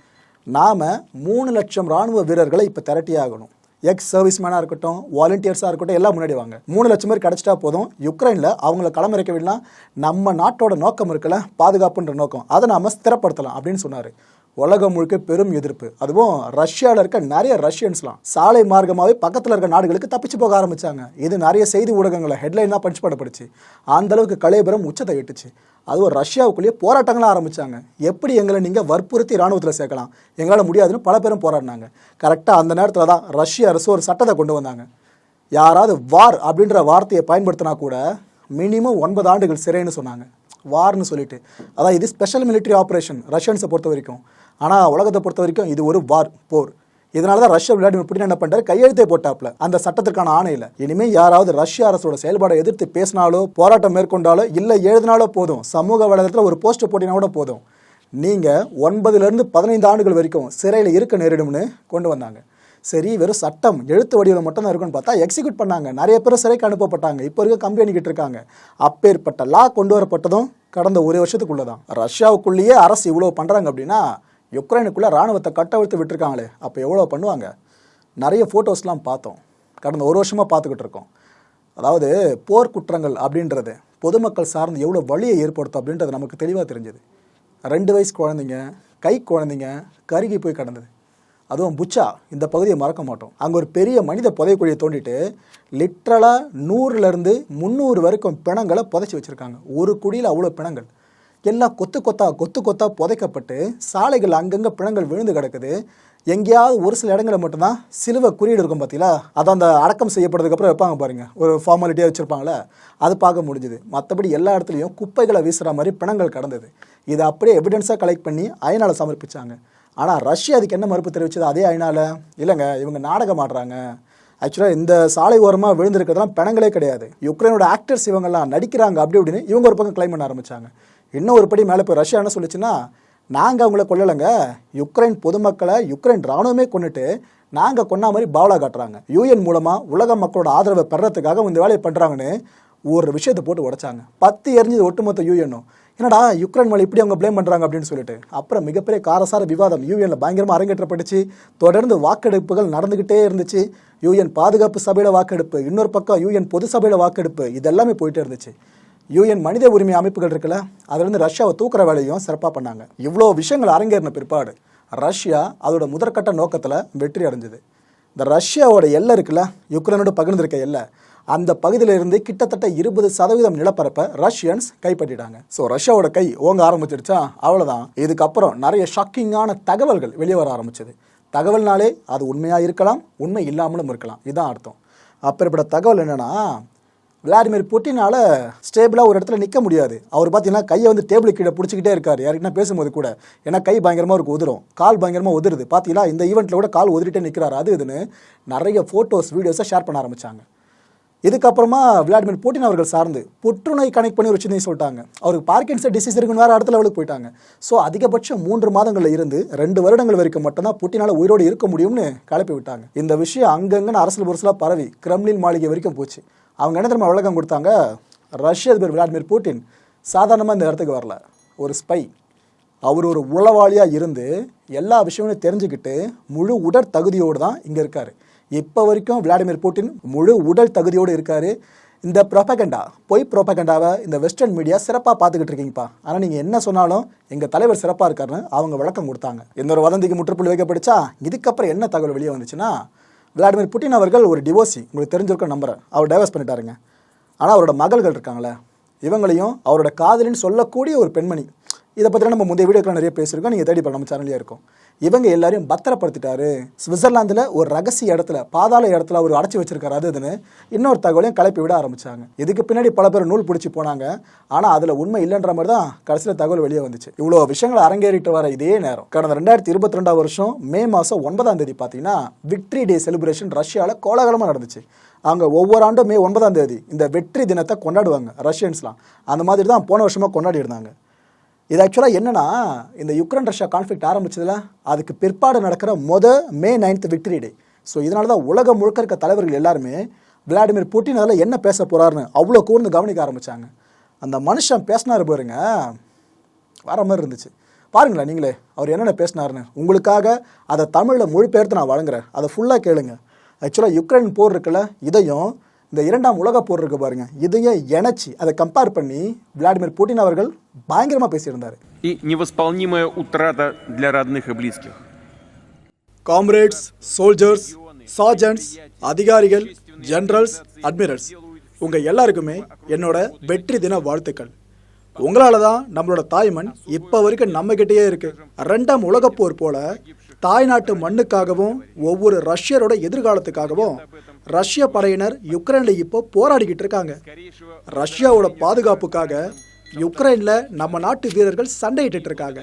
நாம் 3 லட்சம் இராணுவ வீரர்களை இப்போ திரட்டியாகணும். எக்ஸ் சர்வீஸ் மேனாக இருக்கட்டும், வாலண்டியர்ஸாக இருக்கட்டும், எல்லாம் முன்னாடி வாங்க. 3 லட்சம் பேர் கிடச்சிட்டா போதும். யுக்ரைனில் அவங்கள களமிறக்க விடலாம். நம்ம நாட்டோட நோக்கம் இருக்குல்ல, பாதுகாப்புன்ற நோக்கம், அதை நாம் ஸ்திரப்படுத்தலாம் அப்படின்னு சொன்னார். உலகம் முழுக்க பெரும் எதிர்ப்பு. அதுவும் ரஷ்யாவில் இருக்க நிறைய ரஷ்யன்ஸ்லாம் சாலை மார்க்கமாகவே பக்கத்தில் இருக்க நாடுகளுக்கு தப்பிச்சு போக ஆரம்பித்தாங்க. இது நிறைய செய்தி ஊடகங்களை ஹெட்லைனாக பஞ்ச் பண்ணப்படுச்சு. அந்தளவுக்கு கலைபரம் உச்சத்தை எட்டுச்சு. அதுவும் ரஷ்யாவுக்குள்ளேயே போராட்டங்களாக ஆரம்பித்தாங்க. எப்படி எங்களை நீங்கள் வற்புறுத்தி இராணுவத்தில் சேர்க்கலாம், எங்களால் முடியாதுன்னு பல பேரும் போராடினாங்க. கரெக்டாக அந்த நேரத்தில் தான் ரஷ்ய அரசு ஒரு சட்டத்தை கொண்டு வந்தாங்க. யாராவது வார் அப்படின்ற வார்த்தையை பயன்படுத்தினா கூட மினிமம் 9 ஆண்டுகள் சிறைன்னு சொன்னாங்க. வார்னு சொல்லிட்டு, அதான் இது ஸ்பெஷல் மிலிட்ரி ஆப்ரேஷன் ரஷ்யன்ஸை பொறுத்த வரைக்கும். ஆனால் உலகத்தை பொறுத்த வரைக்கும் இது ஒரு வார், போர். இதனால தான் ரஷ்யா விளாடிமிர் புட்டின் என்ன பண்ணுறாரு, கையெழுத்தே போட்டாப்ல அந்த சட்டத்திற்கான ஆணையில். இனிமேல் யாராவது ரஷ்ய அரசோட செயல்பாடை எதிர்த்து பேசினாலோ, போராட்டம் மேற்கொண்டாலோ, இல்லை எழுதினாலோ போதும், சமூக வலைதளத்தில் ஒரு போஸ்ட் போட்டினா கூட போதும், நீங்கள் 9லேருந்து 15 ஆண்டுகள் வரைக்கும் சிறையில் இருக்க நேரிடும்னு கொண்டு வந்தாங்க. சரி, வெறும் சட்டம் எழுத்து வடிவில் மட்டும்தான் இருக்குன்னு பார்த்தா எக்ஸிக்யூட் பண்ணாங்க. நிறைய பேர் சிறைக்கு அனுப்பப்பட்டாங்க. இப்போ இருக்க கம்பெனிக்கிட்டு இருக்காங்க. அப்பேற்பட்ட லா கொண்டு வரப்பட்டதும் கடந்த ஒரு வருஷத்துக்குள்ளே தான். ரஷ்யாவுக்குள்ளேயே அரசு இவ்வளோ பண்ணுறாங்க அப்படின்னா யுக்ரைனுக்குள்ளே இராணுவத்தை கட்டவிழ்த்து விட்டுருக்காங்களே, அப்போ எவ்வளோ பண்ணுவாங்க. நிறைய ஃபோட்டோஸ்லாம் பார்த்தோம், கடந்த ஒரு வருஷமாக பார்த்துக்கிட்டு இருக்கோம். அதாவது போர் குற்றங்கள் அப்படின்றது பொதுமக்கள் சார்ந்து எவ்வளோ வலியை ஏற்படுத்தும் அப்படின்றது நமக்கு தெளிவாக தெரிஞ்சது. 2 வயசு குழந்தைங்க, கை குழந்தைங்க கருகி போய் கிடந்தது. அதுவும் புச்சா, இந்த பகுதியை மறக்க மாட்டோம். அங்கே ஒரு பெரிய மனித புதைக்குழியை தோண்டிட்டு லிட்ரலாக 100லேருந்து 300 வரைக்கும் பிணங்களை புதைச்சி வச்சுருக்காங்க. ஒரு குழியில் அவ்வளோ பிணங்கள், எல்லாம் கொத்து கொத்தா புதைக்கப்பட்டு சாலைகள் அங்கங்கே பிணங்கள் விழுந்து கிடக்குது. எங்கேயாவது ஒரு சில இடங்களில் மட்டும்தான் சிலுவை குறியீடு இருக்கும் பார்த்தீங்களா, அதை அந்த அடக்கம் செய்யப்படுறதுக்கப்புறம் வைப்பாங்க பாருங்கள், ஒரு ஃபார்மாலிட்டியாக வச்சுருப்பாங்களே, அது பார்க்க முடிஞ்சுது. மற்றபடி எல்லா இடத்துலையும் குப்பைகளை வீசுகிற மாதிரி பிணங்கள் கடந்தது. இதை அப்படியே எவிடன்ஸாக கலெக்ட் பண்ணி ஐநாவில் சமர்ப்பித்தாங்க. ஆனால் ரஷ்யா அதுக்கு என்ன மறுப்பு தெரிவிச்சது அதே ஐநாவில்? இல்லைங்க, இவங்க நாடகம் ஆடுறாங்க, ஆக்சுவலாக இந்த சாலை ஓரமாக விழுந்திருக்கிறதுலாம் பிணங்களே கிடையாது. யுக்ரைனோட ஆக்டர்ஸ் இவங்கெல்லாம் நடிக்கிறாங்க அப்படி இப்படின்னு இவங்க ஒரு பக்கம் கிளைம் பண்ண ஆரம்பித்தாங்க. இன்னும் ஒரு படி மேலே போய் ரஷ்யா என்ன சொல்லிச்சுன்னா, நாங்கள் அவங்கள கொல்லலைங்க, யுக்ரைன் பொதுமக்களை யுக்ரைன் ராணுவமே கொண்டுட்டு நாங்கள் கொண்டா மாதிரி பாவலா காட்டுறாங்க, யூஎன் மூலமாக உலக மக்களோட ஆதரவை பெறத்துக்காக இந்த வேலையை பண்ணுறாங்கன்னு ஒரு விஷயத்தை போட்டு உடைச்சாங்க. 10 எரிஞ்சது ஒட்டுமொத்த யூஎன்னும். என்னடா யுக்ரைன் மேலே இப்படி அவங்க ப்ளேம் பண்ணுறாங்க அப்படின்னு சொல்லிட்டு அப்புறம் மிகப்பெரிய காரசார விவாதம் யூஎனில் பயங்கரமாக அரங்கேற்றப்பட்டுச்சு. தொடர்ந்து வாக்கெடுப்புகள் நடந்துக்கிட்டே இருந்துச்சு. யூஎன் பாதுகாப்பு சபையில் வாக்கெடுப்பு, இன்னொரு பக்கம் யூஎன் பொது சபையில் வாக்கெடுப்பு, இதெல்லாமே போயிட்டே இருந்துச்சு. யூஎன் மனித உரிமை அமைப்புகள் இருக்குல்ல, அதுலேருந்து ரஷ்யாவை தூக்குற வேலையும் சிறப்பாக பண்ணாங்க. இவ்வளோ விஷயங்கள் அரங்கேறின பிற்பாடு ரஷ்யா அதோட முதற்கட்ட நோக்கத்தில் வெற்றி அடைஞ்சது. இந்த ரஷ்யாவோட எல்லை இருக்குல்ல, யுக்ரைனோட பகிர்ந்திருக்க எல்லை, அந்த பகுதியிலிருந்து கிட்டத்தட்ட 20% நிலப்பரப்பை ரஷ்யன்ஸ் கைப்பற்றிட்டாங்க. ஸோ ரஷ்யாவோட கை ஓங்க ஆரம்பிச்சிருச்சா, அவ்வளோதான். இதுக்கப்புறம் நிறைய ஷாக்கிங்கான தகவல்கள் வெளியே வர ஆரம்பிச்சது. தகவல்னாலே அது உண்மையாக இருக்கலாம், உண்மை இல்லாமலும் இருக்கலாம், இதுதான் அர்த்தம். அப்பேற்பட்ட தகவல் என்னென்னா, விளாடிமிர் புட்டினால் ஸ்டேபிளாக ஒரு இடத்துல நிற்க முடியாது. அவர் பார்த்தீங்கன்னா கையை வந்து டேபிள் கீழே பிடிச்சிக்கிட்டே இருக்கார் யாருக்கிட்ட பேசும்போது கூட. ஏன்னா கை பயங்கரமாக ஒரு உதிரும், கால் பயங்கரமாக உதிருது. பார்த்தீங்களா இந்த ஈவெண்ட்டில் கூட கால் உதிரிட்டே நிற்கிறார், அது இதுன்னு நிறைய ஃபோட்டோஸ் வீடியோஸை ஷேர் பண்ண ஆரம்பித்தாங்க. இதுக்கப்புறமா விளாடிமிர் புட்டின் அவர்கள் சார்ந்து புற்றுநோய் கனெக்ட் பண்ணி ஒரு சின்ன சொல்லிட்டாங்க. அவருக்கு பார்க்கின்சன் டிசீஸ் இருக்குன்னு வேறு இடத்துல அவளுக்கு போயிட்டாங்க. ஸோ அதிகபட்சம் 3 மாதங்களில் இருந்து 2 வருடங்கள் வரைக்கும் மட்டும்தான் புட்டினால் உயிரோடு இருக்க முடியும்னு கிளப்பி விட்டாங்க. இந்த விஷயம் அங்கங்கன்னு அரசியல் புரசலாக பரவி கிரெம்லின் மாளிகை வரைக்கும் போச்சு. அவங்க என்ன தெரியுமா விளக்கம் கொடுத்தாங்க, ரஷ்ய அதிபர் விளாடிமிர் புட்டின் சாதாரணமாக இந்த இடத்துக்கு வரல, ஒரு ஸ்பை. அவர் ஒரு உளவாளியாக இருந்து எல்லா விஷயங்களும் தெரிஞ்சுக்கிட்டு முழு உடற் தகுதியோடு தான் இங்கே இருக்கார். இப்போ வரைக்கும் விளாடிமிர் புட்டின் முழு உடல் தகுதியோடு இருக்கார். இந்த ப்ரொபகண்டா, பொய் ப்ரொபகண்டாவை இந்த வெஸ்டர்ன் மீடியா சிறப்பாக பார்த்துக்கிட்டு இருக்கீங்கப்பா, ஆனால் நீங்கள் என்ன சொன்னாலும் எங்கள் தலைவர் சிறப்பாக இருக்காருன்னு அவங்க விளக்கம் கொடுத்தாங்க. இந்த ஒரு வதந்திக்கு முற்றுப்புள்ளி வைக்கப்படுச்சா. இதுக்கப்புறம் என்ன தகவல் வெளியே வந்துச்சுன்னா, விளாடிமிர் புட்டின் அவர்கள் ஒரு டிவோர்ஸி, உங்களுக்கு தெரிஞ்சிருக்க நம்புறேன், அவர் டைவர்ஸ் பண்ணிட்டாருங்க. ஆனால் அவரோட மகள்கள் இருக்காங்களே, இவங்களையும் அவரோட காதலின்னு சொல்லக்கூடிய ஒரு பெண்மணி, இதை பற்றி நம்ம முந்தைய வீடியோக்கெலாம் நிறைய பேசியிருக்கோம், நீங்கள் தேடி நம்ம சேனல்லே இருக்கும். இவங்க எல்லாரையும் பத்திரப்படுத்திட்டாரு. சுவிட்சர்லாந்தில் ஒரு ரகசிய இடத்துல, பாதாள இடத்துல அவர் அடைச்சி வச்சிருக்காரு, அது இதுன்னு இன்னொரு தகவலையும் கிளப்பி விட ஆரம்பிச்சாங்க. இதுக்கு பின்னாடி பல பேர் நூல் பிடிச்சி போனாங்க. ஆனால் அதில் உண்மை இல்லைன்ற மாதிரி தான் கடைசியில் தகவல் வெளியே வந்துச்சு. இவ்வளோ விஷயங்களை அரங்கேறிட்டு வர இதே நேரம் கடந்த 2022 வருஷம் மே மாதம் 9ஆம் தேதி பார்த்தீங்கன்னா விக்ட்ரி டே செலிப்ரேஷன் ரஷ்யாவில் கோலாகலமாக நடந்துச்சு. அவங்க ஒவ்வொரு ஆண்டும் மே 9ஆம் தேதி இந்த வெற்றி தினத்தை கொண்டாடுவாங்க ரஷ்யன்ஸ்லாம். அந்த மாதிரி தான் போன வருஷமாக கொண்டாடி இருந்தாங்க. இது ஆக்சுவலாக என்னென்னா, இந்த யுக்ரைன் ரஷ்யா கான்ஃப்ளிக்ட் ஆரம்பிச்சதில் அதுக்கு பிற்பாடு நடக்கிற மே 9th விக்டரி டே. ஸோ இதனால தான் உலகம் முழுக்க இருக்க தலைவர்கள் எல்லாருமே விளாடிமிர் புட்டின் அதில் என்ன பேச போகிறாருன்னு அவ்வளோ கூர்ந்து கவனிக்க ஆரம்பித்தாங்க. அந்த மனுஷன் பேசினார் பாருங்க, வர மாதிரி இருந்துச்சு. பாருங்களேன் நீங்களே அவர் என்னென்ன பேசினாருன்னு. உங்களுக்காக அதை தமிழில் மொழிபெயர்த்து நான் வழங்குறேன், அதை ஃபுல்லாக கேளுங்க. ஆக்சுவலாக யுக்ரைன் போர் இருக்குல்ல, இதையும் இந்த 2ஆம் உலக போர் இருக்கு பாருங்க, இதையும் இணைச்சி அதை கம்பேர் பண்ணி விளாடிமிர் புட்டின் அவர்கள் பயங்கரமாக பேசியிருந்தார். காம்ரேட்ஸ், சோல்ஜர்ஸ், சார்ஜன்ட்ஸ், அதிகாரிகள், ஜெனரல்ஸ், அட்மிரல்ஸ், உங்கள் எல்லாருக்குமே என்னோட வெற்றி தின வாழ்த்துக்கள். உங்களால தான் நம்மளோட தாய்மண் இப்போ வரைக்கும் நம்மகிட்டயே இருக்கு. 2ஆம் உலகப்போர் போல தாய்நாட்டு மண்ணுக்காகவும் ஒவ்வொரு ரஷ்யரோட எதிர்காலத்துக்காகவும் ரஷ்ய படையினர் யுக்ரைனில் இப்போ போராடிக்கிட்டு இருக்காங்க. ரஷ்யாவோட பாதுகாப்புக்காக யுக்ரைனில் நம்ம நாட்டு வீரர்கள் சண்டையிட்டு இருக்காங்க.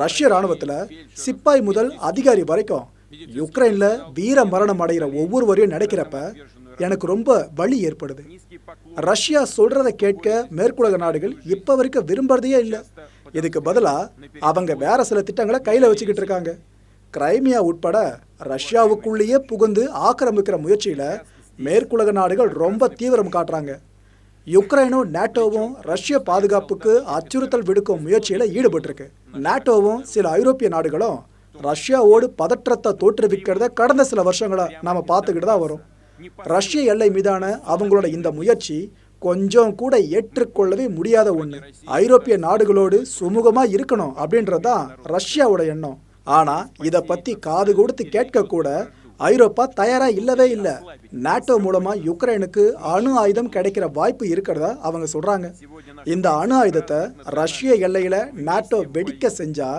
ரஷ்ய ராணுவத்தில் சிப்பாய் முதல் அதிகாரி வரைக்கும் யுக்ரைனில் வீர மரணம் அடைகிற ஒவ்வொருவரையும் நினைக்கிறப்ப எனக்கு ரொம்ப வலி ஏற்படுது. ரஷ்யா சொல்றதை கேட்க மேற்குலக நாடுகள் இப்போ வரைக்கும் விரும்புறதையே இல்லை. இதுக்கு பதிலாக அவங்க வேற சில திட்டங்களை கையில் வச்சுக்கிட்டு இருக்காங்க. கிரைமியா உட்பட ரஷ்யாவுக்குள்ளேயே புகுந்து ஆக்கிரமிக்கிற முயற்சியில் மேற்குலக நாடுகள் ரொம்ப தீவிரம் காட்டுறாங்க. யுக்ரைனும் நேட்டோவும் ரஷ்ய பாதுகாப்புக்கு அச்சுறுத்தல் விடுக்கும் முயற்சியில் ஈடுபட்டிருக்கு. நேட்டோவும் சில ஐரோப்பிய நாடுகளும் ரஷ்யாவோடு பதற்றத்தை தோற்றுவிக்கிறத கடந்த சில வருஷங்களா நாம பார்த்துக்கிட்டு தான் வரும். ரஷ்ய எல்லை மீதான அவங்களோட இந்த முயற்சி கொஞ்சம் கூட ஏற்றுக்கொள்ளவே முடியாத ஒன்று. ஐரோப்பிய நாடுகளோடு சுமூகமாக இருக்கணும் அப்படின்றதான் ரஷ்யாவோட எண்ணம். ஆனால் இதை பற்றி காது கொடுத்து கேட்க கூட ஐரோப்பா தயாரா இல்லவே இல்லை. நேட்டோ மூலமா யுக்ரைனுக்கு அணு ஆயுதம் கிடைக்கிற வாய்ப்பு இருக்கிறதா அவங்க சொல்றாங்க. இந்த அணு ஆயுதத்தை ரஷ்ய எல்லையில நேட்டோ வெடிக்க செஞ்சா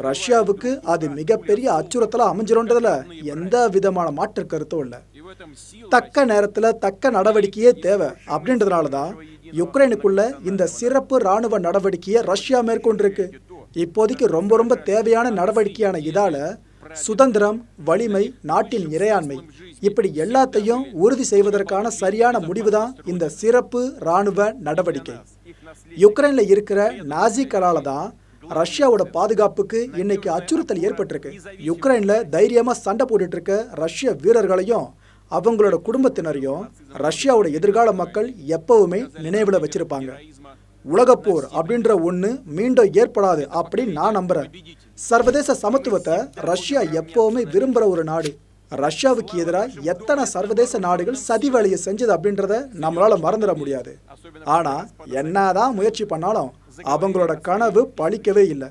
ரஷ்யாவுக்கு அது மிகப்பெரிய அச்சுறுத்தலா அமைஞ்சிரும்ன்றதுல எந்த விதமான மாற்று கருத்தும் இல்லை. தக்க நேரத்துல தக்க நடவடிக்கையே தேவை அப்படின்றதுனாலதான் யுக்ரைனுக்குள்ள இந்த சிறப்பு ராணுவ நடவடிக்கையை ரஷ்யா மேற்கொண்டிருக்கு. இப்போதைக்கு ரொம்ப ரொம்ப தேவையான நடவடிக்கையான இதால சுதந்திரம், வலிமை, நாட்டின் இறையாண்மை இப்படி எல்லாத்தையும் உறுதி செய்வதற்கான சரியான முடிவுதான் இந்த சிறப்பு இராணுவ நடவடிக்கை. யுக்ரைன்ல இருக்கிற நாசிக்களால தான் ரஷ்யாவோட பாதுகாப்புக்கு இன்னைக்கு அச்சுறுத்தல் ஏற்பட்டிருக்கு. யுக்ரைன்ல தைரியமா சண்டை போட்டுட்டு இருக்க ரஷ்ய வீரர்களையும் அவங்களோட குடும்பத்தினரையும் ரஷ்யாவோட எதிர்கால மக்கள் எப்பவுமே நினைவுல வச்சிருப்பாங்க. உலகப்போர் அப்படின்ற ஒண்ணு மீண்டும் ஏற்படாது அப்படின்னு நான் நம்புறேன். சர்வதேச சமத்துவத்தை ரஷ்யா எப்பவுமே விரும்புற ஒரு நாடு. ரஷ்யாவுக்கு எதிராக எத்தனை சர்வதேச நாடுகள் சதி வேலையை செஞ்சது அப்படின்றத நம்மளால மறந்துட முடியாது. ஆனா என்னதான் முயற்சி பண்ணாலும் அவங்களோட கனவு பலிக்கவே இல்லை.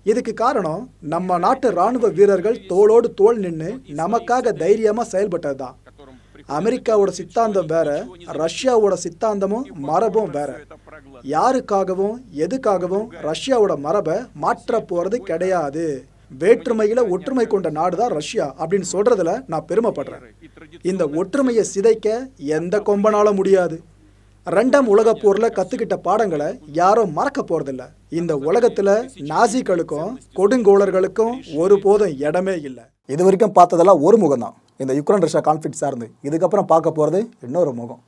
இதுக்கு காரணம் நம்ம நாட்டு ராணுவ வீரர்கள் தோளோடு தோள் நின்று நமக்காக தைரியமா செயல்பட்டதுதான். அமெரிக்காவோட சித்தாந்தம் வேற, ரஷ்யாவோட சித்தாந்தமும் மரபும் வேற. யாருக்காகவும் எதுக்காகவும் ரஷ்யாவோட மரபை மாற்ற போறது கிடையாது. வேற்றுமையில ஒற்றுமை கொண்ட நாடுதான் ரஷ்யா அப்படின்னு சொல்றதுல நான் பெருமைப்படுறேன். இந்த ஒற்றுமையை சிதைக்க எந்த கொம்பனால முடியாது. 2ஆம் உலகப் போர்ல கத்துக்கிட்ட பாடங்களை யாரும் மறக்க போறதில்ல. இந்த உலகத்துல நாசிகளுக்கும் கொடுங்கோளர்களுக்கும் ஒருபோதும் இடமே இல்லை. இது வரைக்கும் பார்த்ததெல்லாம் ஒரு முகம் தான், இந்த யுக்ரைன் ரஷ்யா கான்ஃப்ளிக்ட் சார்ந்து. இதுக்கப்புறம் பார்க்க போறது இன்னொரு முகம்.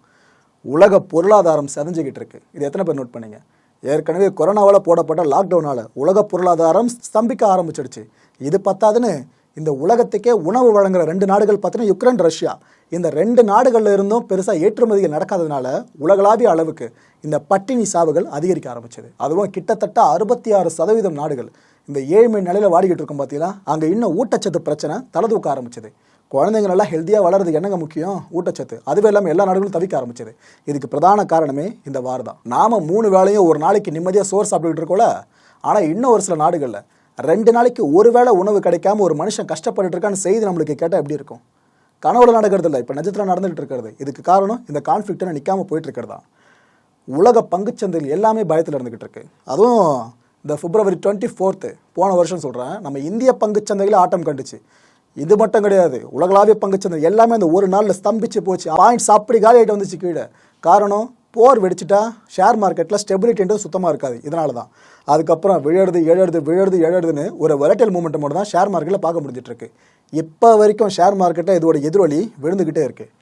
உலக பொருளாதாரம் செதஞ்சுக்கிட்டு இருக்கு. இது எத்தனை பேர் நோட் பண்ணீங்க? ஏற்கனவே கொரோனாவால் போடப்பட்ட லாக்டவுனால உலக பொருளாதாரம் ஸ்தம்பிக்க ஆரம்பிச்சிடுச்சு. இது பத்தாதுன்னு இந்த உலகத்துக்கே உணவு வழங்குற 2 நாடுகள் பார்த்தீங்கன்னா யுக்ரைன், ரஷ்யா. இந்த 2 நாடுகள்ல இருந்தும் பெருசாக ஏற்றுமதிகள் நடக்காததுனால உலகளாவிய அளவுக்கு இந்த பட்டினி சாவுகள் அதிகரிக்க ஆரம்பிச்சது. அதுவும் கிட்டத்தட்ட 66% நாடுகள் இந்த ஏழ்மை நிலையில வாடிக்கிட்டு இருக்கும். பார்த்தீங்கன்னா அங்கே இன்னும் ஊட்டச்சத்து பிரச்சனை தலை தூக்க ஆரம்பிச்சது. குழந்தைங்க நல்லா ஹெல்த்தியாக வளர்றதுக்கு என்னங்க முக்கியம்? ஊட்டச்சத்து. அதுவே இல்லாமல் எல்லா நாடுகளும் தவிக்க ஆரம்பிச்சது. இதுக்கு பிரதான காரணமே இந்த வார் தான். நாம 3 வேளையும் ஒரு நாளைக்கு நிம்மதியாக சோறு சாப்பிட்டுக்கிட்டு இருக்கோம்ல. ஆனால் இன்னும் ஒரு சில நாடுகளில் 2 நாளைக்கு ஒரு வேளை உணவு கிடைக்காம ஒரு மனுஷன் கஷ்டப்பட்டு இருக்கான்னு செய்தி நம்மளுக்கு கேட்டால் எப்படி இருக்கும்? கனவுல நடக்கிறது இல்லை, இப்போ நிஜத்தில் நடந்துகிட்டு இருக்கிறது. இதுக்கு காரணம் இந்த கான்ஃப்ளிக்ட் நிற்காம போயிட்டு இருக்கிறதா. உலக பங்குச்சந்தைகள் எல்லாமே பயத்தில் இருந்துகிட்டு இருக்கு. அதுவும் இந்த February 24 போன வருஷம் சொல்கிறேன், நம்ம இந்திய பங்குச்சந்தைகளை ஆட்டம் கண்டுச்சு. இது மட்டும் கிடையாது, உலகளாவிய பங்குச்சந்தை எல்லாமே அந்த ஒரு நாளில் ஸ்தம்பிச்சு போச்சு. பாயிண்ட்ஸ் அப்படி காலியாகிட்டு வந்துச்சு கீழே. காரணம், போர் வெடிச்சிட்டா ஷேர் மார்க்கெட்டில் ஸ்டெபிலிட்டின்றது சுத்தமாக இருக்காது. இதனால தான் அதுக்கப்புறம் விழுதுன்னு ஒரு வெலட்டைல் மூமெண்ட் மட்டும் தான் ஷேர் மார்க்கெட்டில் பார்க்க முடிஞ்சிட்ருக்கு. இப்போ வரைக்கும் ஷேர் மார்க்கெட்டில் இதோட எதிரொலி விழுந்துக்கிட்டே இருக்குது.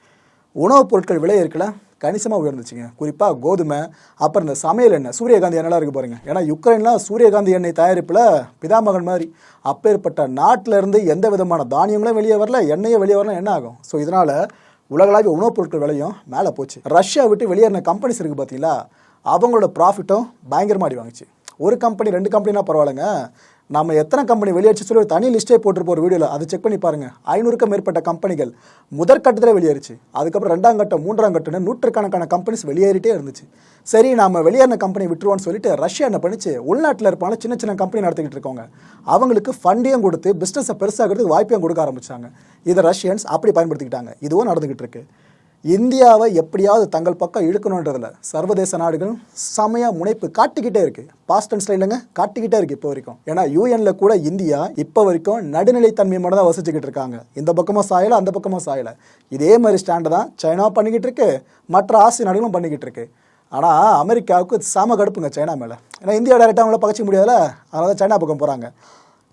உணவுப் பொருட்கள் விலை இருக்குல்ல, கணிசமாக உயர்ந்துச்சுங்க. குறிப்பாக கோதுமை, அப்புறம் இந்த சமையல் எண்ணெய், சூரியகாந்தி எண்ணெய்லாம் இருக்குது பாருங்கள். ஏன்னா யுக்ரைன்லாம் சூரியகாந்தி எண்ணெய் தயாரிப்பில் பிதாமகன் மாதிரி. அப்பேற்பட்ட நாட்டில் இருந்து எந்த விதமான தானியங்களும் வெளியே வரல, எண்ணெயும் வெளியே வரலாம், என்ன ஆகும்? ஸோ இதனால் உலகளாவிய உணவுப் பொருட்கள் விலையும் மேலே போச்சு. ரஷ்யா விட்டு வெளியேறின கம்பெனிஸ் இருக்குது பார்த்தீங்களா, அவங்களோட ப்ராஃபிட்டும் பயங்கரமாக அடி வாங்குச்சு. ஒரு கம்பெனி 2 கம்பெனினா பரவாயில்லைங்க, நம்ம எத்தனை கம்பெனி வெளியேறிச்சு சொல்லி ஒரு தனி லிஸ்ட்டே போட்டிருப்போம் ஒரு வீடியோவில். அதை செக் பண்ணி பாருங்கள். 500க்கும் மேற்பட்ட கம்பெனிகள் முதற்கட்டத்தில் வெளியேறிச்சு. அதுக்கப்புறம் 2ஆம் கட்டம், 3ஆம் கட்டம்னு 100கணக்கான கம்பெனிஸ் வெளியேறிட்டே இருந்துச்சு. சரி, நம்ம வெளியேறின கம்பெனி விட்டுருவோன்னு சொல்லிட்டு ரஷ்யா என்ன பண்ணிச்சு, உள்நாட்டில் இருப்பாங்க சின்ன கம்பெனி நடத்திக்கிட்டு இருக்கவங்க அவங்களுக்கு ஃபண்டையும் கொடுத்து பிஸ்னஸை பெருசாகிறதுக்கு வாய்ப்பையும் கொடுக்க ஆரம்பிச்சாங்க. இதை ரஷ்யன்ஸ் அப்படி பயன்படுத்திக்கிட்டாங்க. இதுவும் நடந்துகிட்டு இருக்கு. இந்தியாவை எப்படியாவது தங்கள் பக்கம் இழுக்கணுன்றதுல சர்வதேச நாடுகள் செமையாக முனைப்பு காட்டிக்கிட்டே இருக்கு. பாஸ்ட் அண்ட் ஸ்டைலுங்க காட்டிக்கிட்டே இருக்கு இப்போ வரைக்கும். ஏன்னா யூஎன்ல கூட இந்தியா இப்போ வரைக்கும் நடுநிலைத்தன்மை மட்டும் தான் வசிச்சுக்கிட்டு இருக்காங்க. இந்த பக்கமாக சாயலை, அந்த பக்கமாக சாயலை. இதே மாதிரி ஸ்டாண்டை தான் சைனா பண்ணிக்கிட்டு இருக்கு, மற்ற ஆசிய நாடுகளும் பண்ணிக்கிட்டு இருக்கு. ஆனால் அமெரிக்காவுக்கு செம கடுப்புங்க சைனா மேலே. ஏன்னா இந்தியா டைரெக்டாக அவங்கள பகச்சிக்க முடியாதுல்ல, அதனால தான் சைனா பக்கம் போகிறாங்க.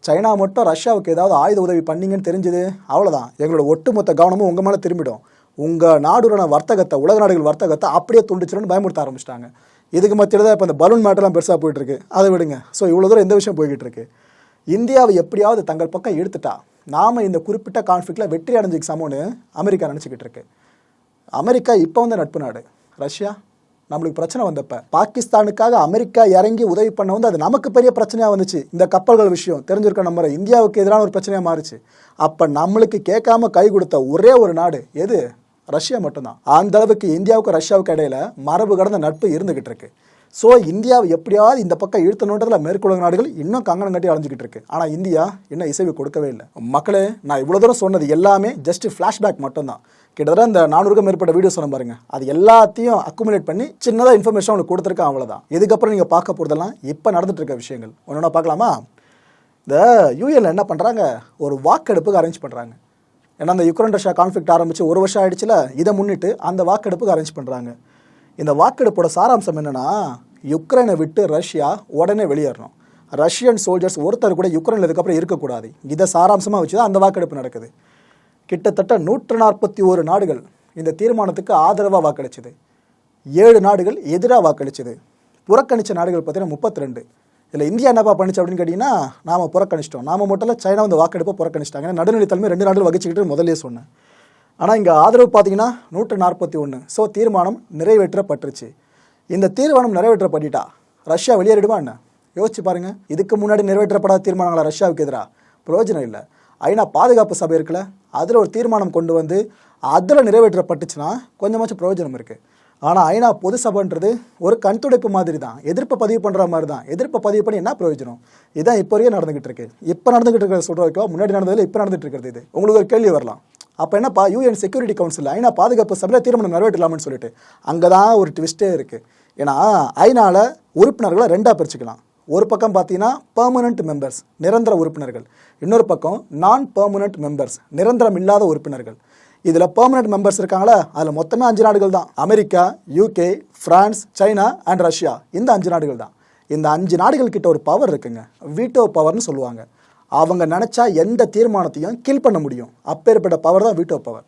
சைனா மட்டும் ரஷ்யாவுக்கு ஏதாவது ஆயுத உதவி பண்ணீங்கன்னு தெரிஞ்சுது, அவ்வளோதான், எங்களோட ஒட்டுமொத்த கவனமும் உங்கள் மேலே திரும்பிடும். உங்கள் நாடுறான வர்த்தகத்தை, உலக நாடுகள் வர்த்தகத்தை அப்படியே துண்டிச்சிடணும்னு பயமுறுத்த ஆரம்பிச்சிட்டாங்க. இதுக்கு மத்தியில் தான் இப்போ இந்த பலூன் மேட்டெல்லாம் பெருசாக போயிட்டுருக்கு, அதை விடுங்க. ஸோ இவ்வளோ தூரம் எந்த விஷயம் போய்கிட்டு இருக்கு. இந்தியாவை எப்படியாவது தங்கள் பக்கம் இழுத்துட்டா நாம் இந்த குறிப்பிட்ட கான்ஃப்ளிக்டில் வெற்றி அடைஞ்சிக்கு சமோன்னு அமெரிக்கா நினச்சிக்கிட்டு இருக்கு. அமெரிக்கா இப்போ வந்து நட்பு நாடு. ரஷ்யா நம்மளுக்கு பிரச்சனை வந்தப்ப பாகிஸ்தானுக்காக அமெரிக்கா இறங்கி உதவி பண்ண வந்து அது நமக்கு பெரிய பிரச்சனையாக வந்துச்சு. இந்த கப்பல்கள் விஷயம் தெரிஞ்சிருக்க நம்ம இந்தியாவுக்கு எதிரான ஒரு பிரச்சனையாக மாறிச்சு. அப்போ நம்மளுக்கு கேட்காம கை கொடுத்த ஒரே ஒரு நாடு எது? ரஷ்யா மட்டும்தான். அந்த அளவுக்கு இந்தியாவுக்கும் ரஷ்யாவுக்கு இடையில மரபு கடந்த நட்பு இருந்துகிட்டு இருக்கு. ஸோ இந்தியாவை எப்படியாவது இந்த பக்கம் இழுத்தணுன்றதுல மேற்குலக நாடுகள் இன்னும் கங்கணம் கட்டி அலைஞ்சிக்கிட்டு இருக்கு. ஆனால் இந்தியா இன்னும் இசைவு கொடுக்கவே இல்லை. மக்களே, நான் இவ்வளோ தூரம் சொன்னது எல்லாமே ஜஸ்ட் ஃப்ளாஷ்பேக் மட்டும்தான். கிட்டத்தட்ட இந்த 400க்கும் மேற்பட்ட வீடியோ சொன்ன பாருங்க, அது எல்லாத்தையும் அக்குமுலேட் பண்ணி சின்னதாக இன்ஃபர்மேஷன் உங்களுக்கு கொடுத்துருக்கேன், அவ்வளோதான். இதுக்கப்புறம் நீங்கள் பார்க்க போகிறதெல்லாம் இப்போ நடந்துட்டு இருக்க விஷயங்கள். ஒன்று பார்க்கலாமா? இந்த யூஎன்ல என்ன பண்ணுறாங்க, ஒரு வாக்கெடுப்புக்கு அரேஞ்ச் பண்ணுறாங்க. ஏன்னா அந்த யுக்ரைன் ரஷ்யா கான்ஃப்ளிக்ட் ஆரம்பித்து 1 வருஷம் ஆயிடுச்சுல, இதை முன்னிட்டு அந்த வாக்கெடுப்புக்கு அரேஞ்ச் பண்ணுறாங்க. இந்த வாக்கெடுப்போட சாராம்சம் என்னென்னா, யுக்ரைனை விட்டு ரஷ்யா உடனே வெளியேறணும். ரஷ்யன் சோல்ஜர்ஸ் ஒருத்தர் கூட யுக்ரைனில் இதுக்கப்புறம் இருக்கக்கூடாது. இதை சாராம்சமாக வச்சு தான் அந்த வாக்கெடுப்பு நடக்குது. கிட்டத்தட்ட 141 நாடுகள் இந்த தீர்மானத்துக்கு ஆதரவாக வாக்களிச்சது. 7 நாடுகள் எதிராக வாக்களிச்சது. புறக்கணித்த நாடுகள் பார்த்தீங்கன்னா 32. இதில் இந்தியா என்னப்பா பண்ணிச்சு அப்படின்னு கேட்டிங்கன்னா, நாம் புறக்கணிச்சிட்டோம். நாம் மட்டும் இல்லை, சைனா வந்து வாக்கெடுப்பை புறக்கணிச்சிட்டாங்க. ஏன்னா நடுநிலைத்தன்மை 2 நாடுகள் வகிச்சுக்கிட்டு முதலே சொன்னேன். ஆனால் இங்கே ஆதரவு பார்த்தீங்கன்னா 141. ஸோ தீர்மானம் நிறைவேற்றப்பட்டுருச்சு. இந்த தீர்மானம் நிறைவேற்றப்பட்டுட்டா ரஷ்யா வெளியேறிடுமா என்ன? யோசிச்சு பாருங்கள். இதுக்கு முன்னாடி நிறைவேற்றப்படாத தீர்மானங்களா ரஷ்யாவுக்கு எதிராக? பிரயோஜனம் இல்லை. ஐநா பாதுகாப்பு சபை இருக்குல்ல, அதில் ஒரு தீர்மானம் கொண்டு வந்து அதில் நிறைவேற்றப்பட்டுச்சுன்னா கொஞ்சமாச்சும் பிரயோஜனம் இருக்குது. ஆனால் ஐநா பொது சபைன்றது ஒரு கண்துடைப்பு மாதிரி தான், எதிர்ப்பை பதிவு பண்ணுற மாதிரி தான். எதிர்ப்பை பதிவு பண்ணி என்ன பிரயோஜனம்? இதுதான் இப்போ வரையும் நடந்துகிட்டு இருக்கு. இப்போ நடந்துகிட்டு இருக்கிற சொல்கிற வைக்கவா, முன்னாடி நடந்ததில் இப்போ நடந்துட்டு இருக்கிறது இது. உங்களுக்கு ஒரு கேள்வி வரலாம், அப்போ என்னப்பா யூஎன் செக்யூரிட்டி கவுன்சில் ஐநா பாதுகாப்பு சபையில் தீர்மானம் நிறைவேற்றலாம்னு சொல்லிட்டு, அங்கே தான் ஒரு ட்விஸ்ட்டே இருக்குது. ஏன்னா ஐநாவில் உறுப்பினர்களை 2ஆக பிரிச்சுக்கலாம். ஒரு பக்கம் பார்த்தீங்கன்னா பெர்மனன்ட் மெம்பர்ஸ், நிரந்தர உறுப்பினர்கள். இன்னொரு பக்கம் நான் பெர்மனன்ட் மெம்பர்ஸ், நிரந்தரம் இல்லாத உறுப்பினர்கள். இதில் பெர்மனன்ட் மெம்பர்ஸ் இருக்காங்களா, அதில் மொத்தமே 5 நாடுகள் தான். America, UK, France, China and Russia. இந்த 5 நாடுகள் தான். இந்த 5 நாடுகள் கிட்ட ஒரு பவர் இருக்குங்க, வீட்டோ பவர்னு சொல்லுவாங்க. அவங்க நினச்சா எந்த தீர்மானத்தையும் கில் பண்ண முடியும். அப்பேற்பட்ட பவர் தான் வீட்டோ பவர்.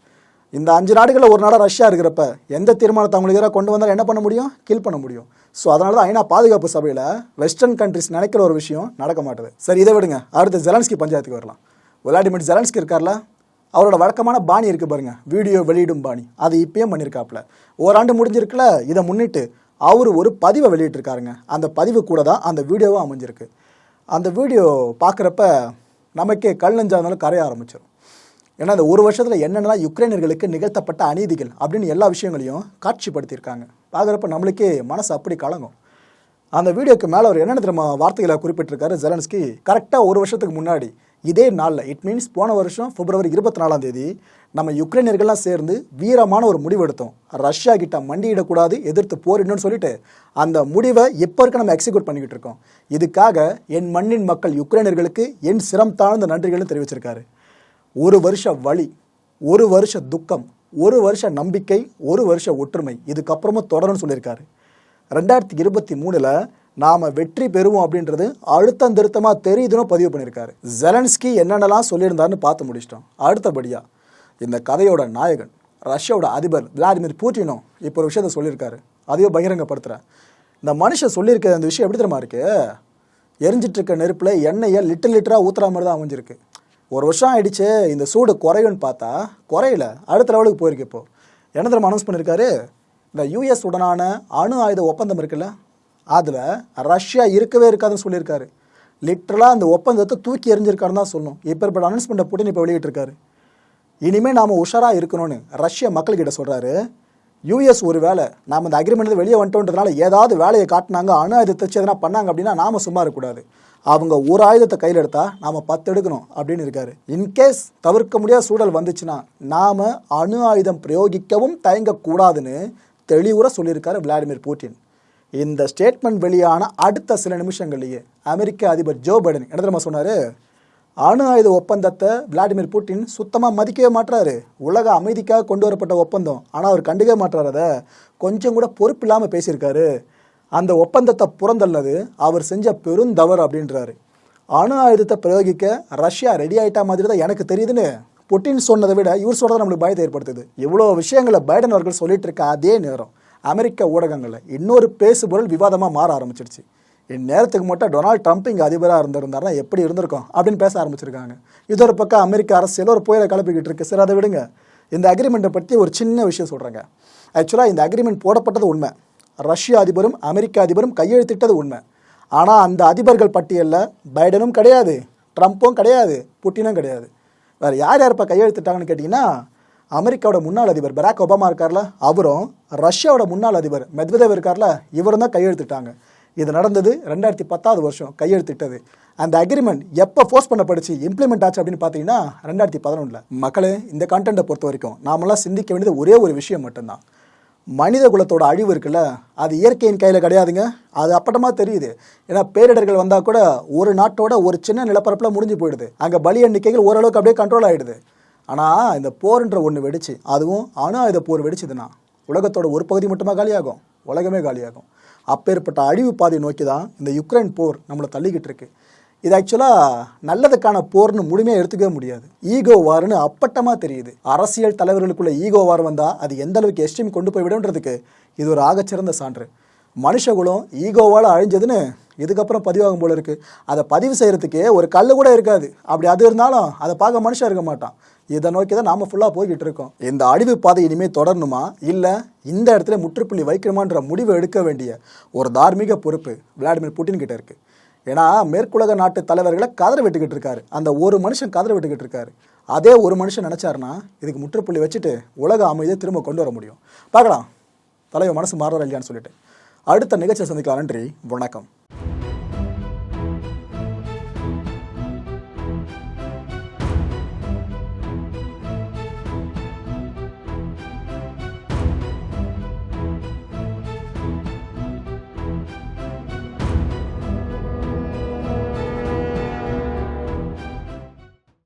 இந்த 5 நாடுகளில் ஒரு நாடாக ரஷ்யா இருக்கிறப்ப எந்த தீர்மானத்தை அவங்களுக்கு எதிராக கொண்டு வந்தாலும் என்ன பண்ண முடியும்? கில் பண்ண முடியும். ஸோ அதனால தான் ஐநா பாதுகாப்பு சபையில் வெஸ்டர்ன் கண்ட்ரிஸ் நினைக்கிற ஒரு விஷயம் நடக்க மாட்டுது. சரி, இதை விடுங்க. அடுத்து ஜெலன்ஸ்கி பஞ்சாயத்துக்கு வரலாம். விளாடிமிர் ஜெலன்ஸ்கி இருக்கார்ல, அவரோட வழக்கமான பாணி இருக்குது பாருங்க, வீடியோ வெளியிடும் பாணி. அது இப்பயும் பண்ணியிருக்காப்புல. ஓராண்டு முடிஞ்சிருக்குல்ல, இதை முன்னிட்டு அவர் ஒரு பதிவை வெளியிட்டிருக்காருங்க. அந்த பதிவு கூட தான் அந்த வீடியோவும் அமைஞ்சிருக்கு. அந்த வீடியோ பார்க்குறப்ப நமக்கே கல் நெஞ்சாஇருந்தாலும் கரைய ஆரம்பிச்சிடும். ஏன்னா அந்த ஒரு வருஷத்தில் என்னென்னலாம் யுக்ரைனர்களுக்கு நிகழ்த்தப்பட்ட அநீதிகள் அப்படின்னு எல்லா விஷயங்களையும் காட்சிப்படுத்தியிருக்காங்க. பார்க்குறப்ப நம்மளுக்கே மனசு அப்படி கலங்கும். அந்த வீடியோக்கு மேலே அவர் என்னென்ன தெரியுமா வார்த்தைகளை குறிப்பிட்டிருக்காரு ஜெலன்ஸ்கி? கரெக்டாக ஒரு வருஷத்துக்கு முன்னாடி இதே நாளில், இட் மீன்ஸ் போன வருஷம் பிப்ரவரி 24 நம்ம யுக்ரைனியர்கள்லாம் சேர்ந்து வீரமான ஒரு முடிவு எடுத்தோம். ரஷ்யா கிட்ட மண்டியிடக்கூடாது, எதிர்த்து போரிடணும்னு சொல்லிட்டு அந்த முடிவை இப்போ இருக்க நம்ம எக்ஸிக்யூட் பண்ணிக்கிட்டு இருக்கோம். இதுக்காக என் மண்ணின் மக்கள் யுக்ரைனியர்களுக்கு என் சிரம் தாழ்ந்த நன்றிகளும் தெரிவிச்சிருக்காரு. ஒரு வருஷ வலி, ஒரு வருஷ துக்கம், ஒரு வருஷ நம்பிக்கை, ஒரு வருஷ ஒற்றுமை இதுக்கப்புறமும் தொடரும்னு சொல்லியிருக்காரு. 2023 நாம் வெற்றி பெறுவோம் அப்படின்றது அழுத்தம் திருத்தமாக தெரியுதுன்னு பதிவு பண்ணியிருக்காரு. ஜெலன்ஸ்கி என்னென்னலாம் சொல்லியிருந்தாருன்னு பார்த்து முடிச்சிட்டோம். அடுத்தபடியாக இந்த கதையோட நாயகன் ரஷ்யாவோட அதிபர் விளாடிமிர் புட்டினும் இப்போ ஒரு விஷயத்த சொல்லியிருக்காரு. அதையும் பகிரங்கப்படுத்துகிறேன். இந்த மனுஷன் சொல்லியிருக்க அந்த விஷயம் எப்படி தெரியுமா இருக்கு? எரிஞ்சிட்ருக்க நெருப்பில் எண்ணெயை லிட்டராக ஊற்றுற மாதிரி தான் அமைஞ்சிருக்கு. ஒரு வருஷம் ஆயிடுச்சு, இந்த சூடு குறையும்னு பார்த்தா குறையில, அடுத்த லெவலுக்கு போயிருக்கு. இப்போ என்ன தெரியுமா அனௌன்ஸ் பண்ணியிருக்காரு? இந்த US உடனான அணு ஆயுத ஒப்பந்தம் இருக்குல்ல, அதில் ரஷ்யா இருக்கவே இருக்காதுன்னு சொல்லியிருக்காரு. லிட்டரலாக அந்த ஒப்பந்தத்தை தூக்கி எறிஞ்சிருக்காருன்னு தான் சொல்லணும். இப்போ அனௌன்ஸ்மெண்ட்டை புட்டின் இப்போ வெளியிட்டிருக்காரு. இனிமேல் நாம் உஷாராக இருக்கணும்னு ரஷ்ய மக்கள்கிட்ட சொல்கிறாரு. US ஒரு வேலை நாம் இந்த அக்ரிமெண்ட் வெளியே வந்துட்டோன்றதுனால ஏதாவது வேலையை காட்டினாங்க, அணு ஆயுதத்தை வச்சு எதனா பண்ணாங்க அப்படின்னா நாம் சும்மா இருக்கக்கூடாது. அவங்க ஒரு ஆயுதத்தை கையில் எடுத்தால் நாம் 10 எடுக்கணும் அப்படின்னு இருக்காரு. இன்கேஸ் தவிர்க்க முடியாத சூழல் வந்துச்சுன்னா நாம் அணு ஆயுதம் பிரயோகிக்கவும் தயங்கக்கூடாதுன்னு தெளிவுற சொல்லியிருக்காரு விளாடிமிர் புட்டின். இந்த ஸ்டேட்மெண்ட் வெளியான அடுத்த சில நிமிஷங்கள்லேயே அமெரிக்க அதிபர் ஜோ பைடன் என்ன தெரியுமா சொன்னார்? அணு ஆயுத ஒப்பந்தத்தை விளாடிமிர் புட்டின் சுத்தமாக மதிக்கவே மாட்டுறாரு. உலக அமைதிக்காக கொண்டு வரப்பட்ட ஒப்பந்தம், ஆனால் அவர் கண்டுக்கவே மாட்டுறாரு. அதை கொஞ்சம் கூட பொறுப்பு இல்லாமல் பேசியிருக்காரு. அந்த ஒப்பந்தத்தை புறந்தள்ளது அவர் செஞ்ச பெருந்தவறு அப்படின்றாரு. அணு ஆயுதத்தை பிரயோகிக்க ரஷ்யா ரெடி ஆகிட்டா மாதிரி தான் எனக்கு தெரியுதுன்னு புட்டின் சொன்னதை விட இவர் சொல்கிறத நம்மளுக்கு பயத்தை ஏற்படுத்துது. இவ்வளோ விஷயங்களை பைடன் அவர்கள் சொல்லிட்டு இருக்க அதே நேரம் அமெரிக்க ஊடகங்களில் இன்னொரு பேசுபொருள் விவாதமாக மாற ஆரம்பிச்சிருச்சு. இந்நேரத்துக்கு மட்டும் டொனால்ட் ட்ரம்ப் இங்கே அதிபராக இருந்திருந்தாருன்னா எப்படி இருந்திருக்கும் அப்படின்னு பேச ஆரம்பிச்சிருக்காங்க. இதொரு பக்கம் அமெரிக்க அரசியல் ஒரு புயலை கிளப்பிக்கிட்டு இருக்கு. சரி, அதை விடுங்க. இந்த அக்ரிமெண்ட்டை பற்றி ஒரு சின்ன விஷயம் சொல்கிறேங்க. ஆக்சுவலாக இந்த அக்ரிமெண்ட் போடப்பட்டது உண்மை, ரஷ்ய அதிபரும் அமெரிக்க அதிபரும் கையெழுத்திட்டது உண்மை. ஆனால் அந்த அதிபர்கள் பட்டியலில் பைடனும் கிடையாது, ட்ரம்ப்பும் கிடையாது, புட்டினும் கிடையாது. வேறு யார் யார் இப்போ கையெழுத்திட்டாங்கன்னு கேட்டிங்கன்னா, அமெரிக்காவோட முன்னாள் அதிபர் பராக் ஒபாமா இருக்கார்ல அவரும், ரஷ்யாவோட முன்னாள் அதிபர் மெத்வதேவ் இருக்கார்ல இவரும் தான் கையெழுத்திட்டாங்க. இது நடந்தது 2010 வருஷம் கையெழுத்திட்டது. அந்த அக்ரிமெண்ட் எப்போ ஃபோர்ஸ் பண்ணப்படுச்சு, இம்ப்ளிமெண்ட் ஆச்சு அப்படின்னு பார்த்தீங்கன்னா 2011. மக்களே, இந்த கண்டென்ட்டை பொறுத்த வரைக்கும் நாமெல்லாம் சிந்திக்க வேண்டியது ஒரே ஒரு விஷயம் மட்டும்தான். மனித குலத்தோட அழிவு இருக்குல்ல, அது இயற்கையின் கையில் கிடையாதுங்க. அது அப்பட்டமாக தெரியுது. ஏன்னா பேரிடர்கள் வந்தால் கூட ஒரு நாட்டோட ஒரு சின்ன நிலப்பரப்பில் முடிஞ்சு போயிடுது. அங்கே பலி எண்ணிக்கைகள் ஓரளவுக்கு அப்படியே கண்ட்ரோல் ஆகிடுது. ஆனால் இந்த போர்ன்ற ஒன்று வெடிச்சு, அதுவும் அணு ஆயுத போர் வெடிச்சுதுன்னா உலகத்தோட ஒரு பகுதி மட்டுமா காலியாகும்? உலகமே காலியாகும். அப்பேற்பட்ட அழிவு பாதையை நோக்கி தான் இந்த யுக்ரைன் போர் நம்மளை தள்ளிக்கிட்டு இருக்கு. இது ஆக்சுவலாக நல்லதுக்கான போர்னு முழுமையாக எடுத்துக்கவே முடியாது. ஈகோ வார்னு அப்பட்டமாக தெரியுது. அரசியல் தலைவர்களுக்குள்ள ஈகோ வார் வந்தால் அது எந்த அளவுக்கு எஸ்ட்ரீம் கொண்டு போய் விடுன்றதுக்கு இது ஒரு ஆகச்சிறந்த சான்று. மனுஷகுலம் ஈகோவால் அழிஞ்சதுன்னு இதுக்கப்புறம் பதிவாகும் போல இருக்குது. அதை பதிவு செய்கிறதுக்கே ஒரு கல் கூட இருக்காது. அப்படி அது இருந்தாலும் அதை பார்க்க மனுஷன் இருக்க மாட்டான். இதை நோக்கி தான் நாம் ஃபுல்லாக போய்கிட்டு இருக்கோம். இந்த அழிவு பாதை இனிமேல் தொடரணுமா இல்லை இந்த இடத்துல முற்றுப்புள்ளி வைக்கணுமான்ற முடிவை எடுக்க வேண்டிய ஒரு தார்மீக பொறுப்பு விளாடிமிர் புட்டின் கிட்ட இருக்குது. ஏன்னா மேற்குலக நாட்டு தலைவர்களை கதற விட்டுக்கிட்டு இருக்காரு. அந்த ஒரு மனுஷன் கதற விட்டுக்கிட்டு இருக்காரு. அதே ஒரு மனுஷன் நினச்சாருன்னா இதுக்கு முற்றுப்புள்ளி வச்சுட்டு உலக அமைதியை திரும்ப கொண்டு வர முடியும். பார்க்கலாம் தலைவர் மனசு மாறுறா இல்லையான்னு சொல்லிட்டு. அடுத்த நிகழ்ச்சியை சந்திக்கலாம். நன்றி, வணக்கம்.